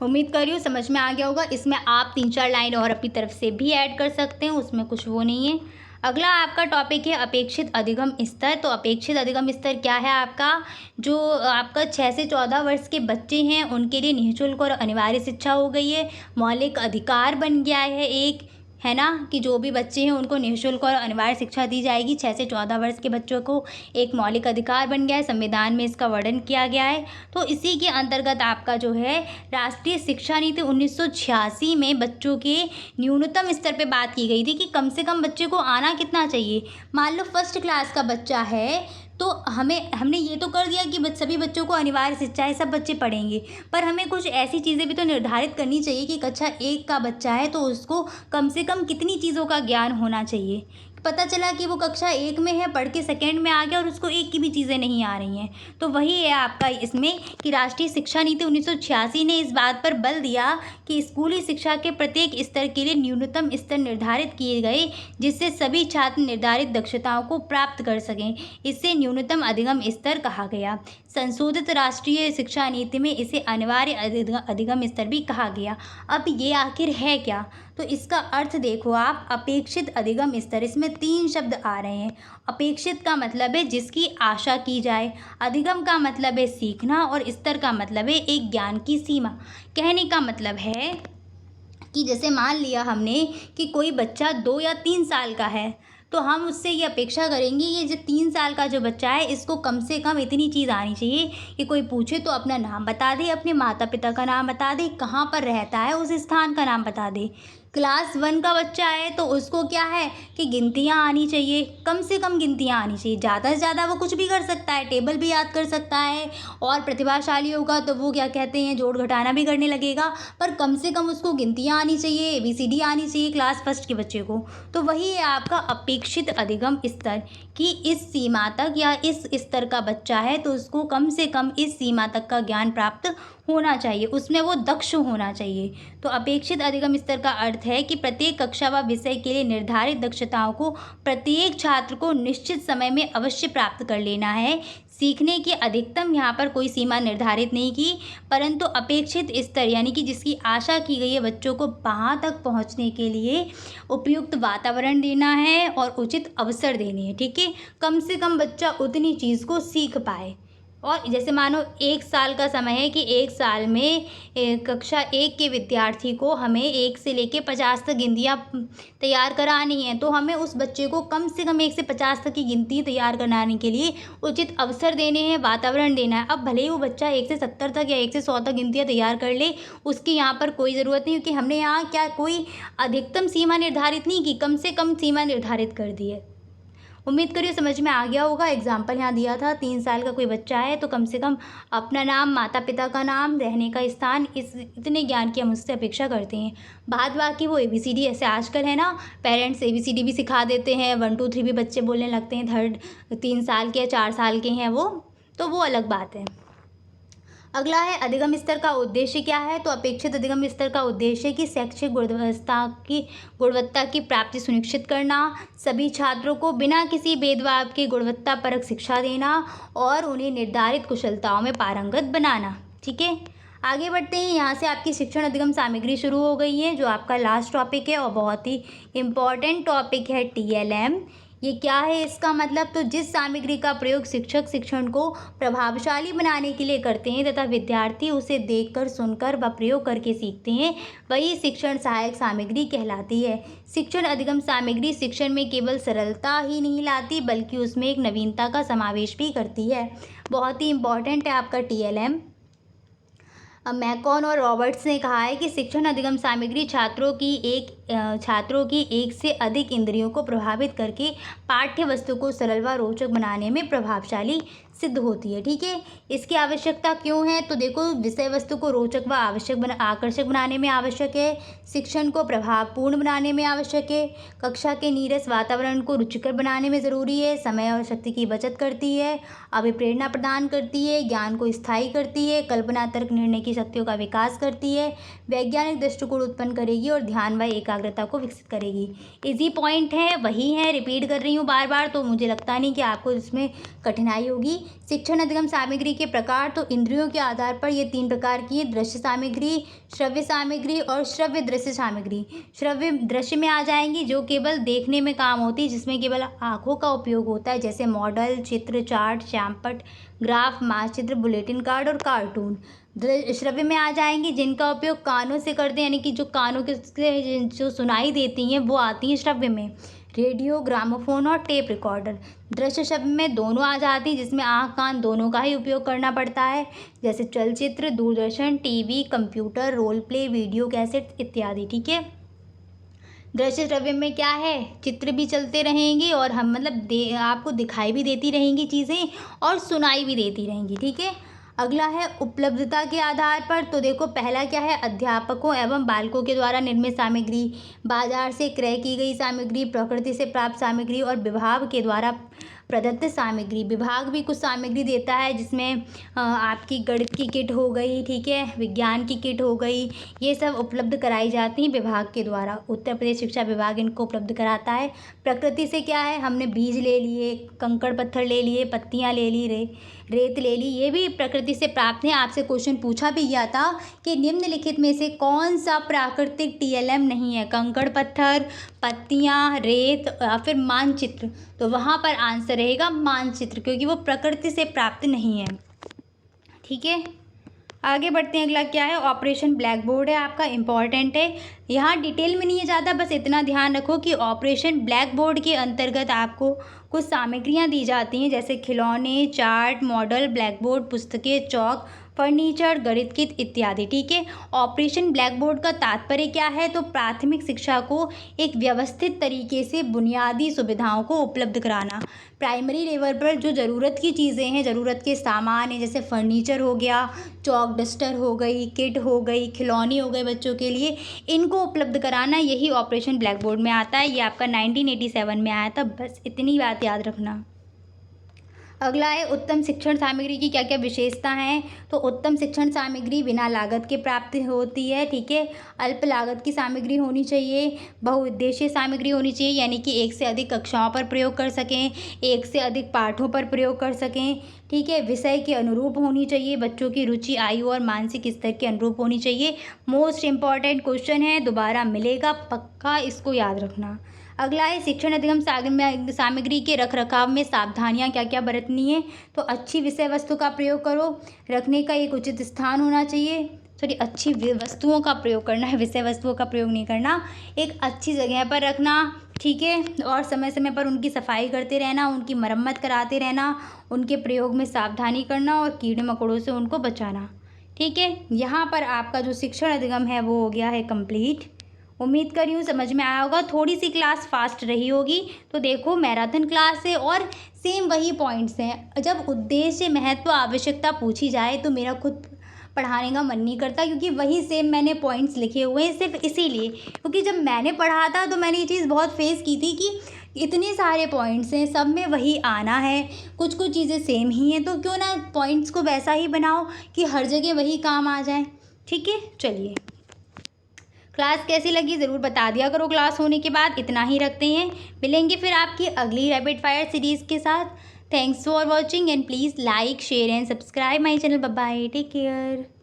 उम्मीद कर रही हूँ समझ में आ गया होगा। इसमें आप 3-4 लाइन और अपनी तरफ से भी ऐड कर सकते हैं, उसमें कुछ वो नहीं है। अगला आपका टॉपिक है अपेक्षित अधिगम स्तर। तो अपेक्षित अधिगम स्तर क्या है आपका, जो आपका 6 से 14 वर्ष के बच्चे हैं उनके लिए निःशुल्क और अनिवार्य शिक्षा हो गई है, मौलिक अधिकार बन गया है एक, है ना, कि जो भी बच्चे हैं उनको निःशुल्क और अनिवार्य शिक्षा दी जाएगी। 6 से 14 वर्ष के बच्चों को एक मौलिक अधिकार बन गया है, संविधान में इसका वर्णन किया गया है। तो इसी के अंतर्गत आपका जो है राष्ट्रीय शिक्षा नीति 1986 में बच्चों के न्यूनतम स्तर पे बात की गई थी कि कम से कम बच्चे को आना कितना चाहिए। मान लो 1st क्लास का बच्चा है तो हमने ये तो कर दिया कि सभी बच्चों को अनिवार्य शिक्षा है, सब बच्चे पढ़ेंगे, पर हमें कुछ ऐसी चीज़ें भी तो निर्धारित करनी चाहिए कि कक्षा 1 का बच्चा है तो उसको कम से कम कितनी चीज़ों का ज्ञान होना चाहिए। पता चला कि वो कक्षा 1 में है, पढ़ के 2nd में आ गया और उसको 1 की भी चीज़ें नहीं आ रही हैं। तो वही है आपका इसमें कि राष्ट्रीय शिक्षा नीति 1986 ने इस बात पर बल दिया कि स्कूली शिक्षा के प्रत्येक स्तर के लिए न्यूनतम स्तर निर्धारित किए गए, जिससे सभी छात्र निर्धारित दक्षताओं को प्राप्त कर सकें। इससे न्यूनतम अधिगम स्तर कहा गया। संशोधित राष्ट्रीय शिक्षा नीति में इसे अनिवार्य अधिगम स्तर भी कहा गया। अब ये आखिर है क्या? तो इसका अर्थ देखो आप, अपेक्षित अधिगम स्तर, इसमें 3 शब्द आ रहे हैं। अपेक्षित का मतलब है जिसकी आशा की जाए, अधिगम का मतलब है सीखना और स्तर का मतलब है एक ज्ञान की सीमा। कहने का मतलब है कि जैसे मान लिया हमने कि कोई बच्चा 2 या 3 साल का है, तो हम उससे ये अपेक्षा करेंगे ये जो 3 साल का जो बच्चा है इसको कम से कम इतनी चीज़ आनी चाहिए कि कोई पूछे तो अपना नाम बता दे, अपने माता पिता का नाम बता दे, कहाँ पर रहता है उस स्थान का नाम बता दे। क्लास 1 का बच्चा है तो उसको क्या है कि गिनतियाँ आनी चाहिए, कम से कम गिनतियाँ आनी चाहिए। ज़्यादा से ज़्यादा वो कुछ भी कर सकता है, टेबल भी याद कर सकता है, और प्रतिभाशाली होगा तो वो क्या कहते हैं जोड़ घटाना भी करने लगेगा, पर कम से कम उसको गिनतियाँ आनी चाहिए, ABCD आनी चाहिए क्लास 1 के बच्चे को। तो वही है आपका अपेक्षित अधिगम स्तर कि इस सीमा तक या इस स्तर का बच्चा है तो उसको कम से कम इस सीमा तक का ज्ञान प्राप्त होना चाहिए, उसमें वो दक्ष होना चाहिए। तो अपेक्षित अधिगम स्तर का अर्थ है कि प्रत्येक कक्षा व विषय के लिए निर्धारित दक्षताओं को प्रत्येक छात्र को निश्चित समय में अवश्य प्राप्त कर लेना है। सीखने की अधिकतम यहाँ पर कोई सीमा निर्धारित नहीं की, परंतु अपेक्षित स्तर यानी कि जिसकी आशा की गई है बच्चों को वहाँ तक पहुँचने के लिए उपयुक्त वातावरण देना है और उचित अवसर देने हैं। ठीक है, कम से कम बच्चा उतनी चीज़ को सीख पाए। और जैसे मानो 1 साल का समय है कि 1 साल में कक्षा 1 के विद्यार्थी को हमें 1 से लेके 50 तक गिनतियाँ तैयार करानी हैं, तो हमें उस बच्चे को कम से कम 1 से 50 तक की गिनती तैयार कराने के लिए उचित अवसर देने हैं, वातावरण देना है। अब भले ही वो बच्चा 1 से 70 तक या 1 से 100 तक गिनतियाँ तैयार कर ले, उसकी यहाँ पर कोई ज़रूरत नहीं, क्योंकि हमने यहाँ क्या कोई अधिकतम सीमा निर्धारित नहीं की, कम से कम सीमा निर्धारित कर दी है। उम्मीद करिए समझ में आ गया होगा। एग्जाम्पल यहाँ दिया था, 3 साल का कोई बच्चा है तो कम से कम अपना नाम, माता पिता का नाम, रहने का स्थान, इतने ज्ञान की हम उससे अपेक्षा करते हैं। बाद बाकी वो ABCD, ऐसे आजकल है ना पेरेंट्स ABCD भी सिखा देते हैं, 1 2 3 भी बच्चे बोलने लगते हैं, 3 साल के या 4 साल के हैं वो, तो वो अलग बात है। अगला है अधिगम स्तर का उद्देश्य क्या है। तो अपेक्षित अधिगम स्तर का उद्देश्य कि शैक्षिक गुणवत्ता की प्राप्ति सुनिश्चित करना, सभी छात्रों को बिना किसी भेदभाव के गुणवत्तापरक शिक्षा देना और उन्हें निर्धारित कुशलताओं में पारंगत बनाना। ठीक है, आगे बढ़ते हैं। यहाँ से आपकी शिक्षण अधिगम सामग्री शुरू हो गई है, जो आपका लास्ट टॉपिक है और बहुत ही इम्पॉर्टेंट टॉपिक है TLM। ये क्या है इसका मतलब, तो जिस सामग्री का प्रयोग शिक्षक शिक्षण को प्रभावशाली बनाने के लिए करते हैं तथा विद्यार्थी उसे देखकर, सुनकर व प्रयोग करके सीखते हैं, वही शिक्षण सहायक सामग्री कहलाती है। शिक्षण अधिगम सामग्री शिक्षण में केवल सरलता ही नहीं लाती, बल्कि उसमें एक नवीनता का समावेश भी करती है। बहुत ही इम्पॉर्टेंट है आपका TLM। मैकॉन और रॉबर्ट्स ने कहा है कि शिक्षण अधिगम सामग्री छात्रों की एक से अधिक इंद्रियों को प्रभावित करके पाठ्य वस्तु को सरल व रोचक बनाने में प्रभावशाली सिद्ध होती है। ठीक है, इसकी आवश्यकता क्यों है, तो देखो विषय वस्तु को रोचक व आकर्षक बनाने में आवश्यक है, शिक्षण को प्रभावपूर्ण बनाने में आवश्यक है, कक्षा के नीरस वातावरण को रुचिकर बनाने में ज़रूरी है, समय और शक्ति की बचत करती है, अभिप्रेरणा प्रदान करती है, ज्ञान को स्थायी करती है, कल्पना, तर्क, निर्णय की शक्तियों का विकास करती है, वैज्ञानिक दृष्टिकोण उत्पन्न करेगी और ध्यान व एकाग्रता को विकसित करेगी। इजी पॉइंट है, वही है, रिपीट कर रही हूँ बार बार, तो मुझे लगता नहीं कि आपको इसमें कठिनाई होगी। शिक्षण अधिगम सामग्री के प्रकार, तो इंद्रियों के आधार पर ये 3 प्रकार की है, दृश्य सामग्री, श्रव्य सामग्री और श्रव्य दृश्य सामग्री। श्रव्य दृश्य में आ जाएंगी जो केवल देखने में काम होती है, जिसमें केवल आँखों का उपयोग होता है, जैसे मॉडल, चित्र, चार्ट, श्यामपट्ट, ग्राफ, मानचित्र, बुलेटिन कार्ड और कार्टून। श्रव्य में आ जाएंगी जिनका उपयोग कानों से करते हैं, यानी कि जो कानों के जो सुनाई देती हैं वो आती हैं श्रव्य में, रेडियो, ग्रामोफोन और टेप रिकॉर्डर। दृश्य शब्द में दोनों आ जाती हैं, जिसमें आँख कान दोनों का ही उपयोग करना पड़ता है, जैसे चलचित्र, दूरदर्शन, TV, computer, role play, video cassette इत्यादि। ठीक है, दृश्य श्रव्य में क्या है, चित्र भी चलते रहेंगे और हम मतलब आपको दिखाई भी देती रहेंगी चीज़ें और सुनाई भी देती रहेंगी। ठीक है, अगला है उपलब्धता के आधार पर, तो देखो पहला क्या है, अध्यापकों एवं बालकों के द्वारा निर्मित सामग्री, बाजार से क्रय की गई सामग्री, प्रकृति से प्राप्त सामग्री और विभाग के द्वारा प्रदत्त सामग्री। विभाग भी कुछ सामग्री देता है, जिसमें आपकी गणित की किट हो गई, ठीक है, विज्ञान की किट हो गई, ये सब उपलब्ध कराई जाती हैं विभाग के द्वारा। उत्तर प्रदेश शिक्षा विभाग इनको उपलब्ध कराता है। प्रकृति से क्या है, हमने बीज ले लिए, कंकड़ पत्थर ले लिए, पत्तियाँ ले ली, रेत ले ली, ये भी प्रकृति से प्राप्त है। आपसे क्वेश्चन पूछा भी गया था कि निम्नलिखित में से कौन सा प्राकृतिक TLM नहीं है, कंकड़ पत्थर, पत्तियाँ, रेत या फिर मानचित्र, तो वहाँ पर आंसर रहेगा मानचित्र, क्योंकि वो प्रकृति से प्राप्त नहीं है। ठीक है, आगे बढ़ते हैं। अगला क्या है, ऑपरेशन ब्लैक बोर्ड है आपका, इम्पॉर्टेंट है। यहाँ डिटेल में नहीं है ज़्यादा, बस इतना ध्यान रखो कि ऑपरेशन ब्लैक बोर्ड के अंतर्गत आपको कुछ सामग्रियाँ दी जाती हैं, जैसे खिलौने, चार्ट, मॉडल, ब्लैक बोर्ड, पुस्तकें, चौक, फर्नीचर, गणित किट इत्यादि। ठीक है, ऑपरेशन ब्लैक बोर्ड का तात्पर्य क्या है, तो प्राथमिक शिक्षा को एक व्यवस्थित तरीके से बुनियादी सुविधाओं को उपलब्ध कराना। प्राइमरी लेवल पर जो ज़रूरत की चीज़ें हैं, ज़रूरत के सामान हैं, जैसे फर्नीचर हो गया, चौक डस्टर हो गई, किट हो गई, खिलौने हो गए बच्चों के लिए, इनको उपलब्ध कराना, यही ऑपरेशन ब्लैक बोर्ड में आता है। ये आपका 1987 में आया था, बस इतनी बात याद रखना। अगला है उत्तम शिक्षण सामग्री की क्या क्या विशेषता हैं, तो उत्तम शिक्षण सामग्री बिना लागत के प्राप्त होती है। ठीक है, अल्प लागत की सामग्री होनी चाहिए, बहुउद्देशीय सामग्री होनी चाहिए, यानी कि एक से अधिक कक्षाओं पर प्रयोग कर सकें, एक से अधिक पाठों पर प्रयोग कर सकें, ठीक है, विषय के अनुरूप होनी चाहिए, बच्चों की रुचि, आयु और मानसिक स्तर के अनुरूप होनी चाहिए। मोस्ट इम्पॉर्टेंट क्वेश्चन है, दोबारा मिलेगा, पक्का इसको याद रखना। अगला है शिक्षण अधिगम सामग्री के रखरखाव में सावधानियां क्या क्या बरतनी है। तो अच्छी विषय वस्तु का प्रयोग करो, रखने का एक उचित स्थान होना चाहिए, सॉरी अच्छी वस्तुओं का प्रयोग करना है, विषय वस्तुओं का प्रयोग नहीं करना, एक अच्छी जगह पर रखना, ठीक है, और समय समय पर उनकी सफाई करते रहना, उनकी मरम्मत कराते रहना, उनके प्रयोग में सावधानी करना और कीड़े मकोड़ों से उनको बचाना। ठीक है, यहाँ पर आपका जो शिक्षण अधिगम है वो हो गया है कंप्लीट। उम्मीद कर रही हूँ समझ में आया होगा। थोड़ी सी क्लास फास्ट रही होगी, तो देखो मैराथन क्लास है और सेम वही पॉइंट्स हैं। जब उद्देश्य, महत्व, आवश्यकता पूछी जाए तो मेरा खुद पढ़ाने का मन नहीं करता, क्योंकि वही सेम मैंने पॉइंट्स लिखे हुए हैं सिर्फ इसीलिए, क्योंकि जब मैंने पढ़ा था तो मैंने ये चीज़ बहुत फेस की थी कि इतने सारे पॉइंट्स हैं, सब में वही आना है, कुछ कुछ चीज़ें सेम ही हैं, तो क्यों ना पॉइंट्स को वैसा ही बनाओ कि हर जगह वही काम आ जाए। ठीक है, चलिए क्लास कैसी लगी ज़रूर बता दिया करो क्लास होने के बाद। इतना ही रखते हैं, मिलेंगे फिर आपकी अगली रैपिड फायर सीरीज़ के साथ। Thanks for watching and please like share and subscribe my channel. Bye bye, take care.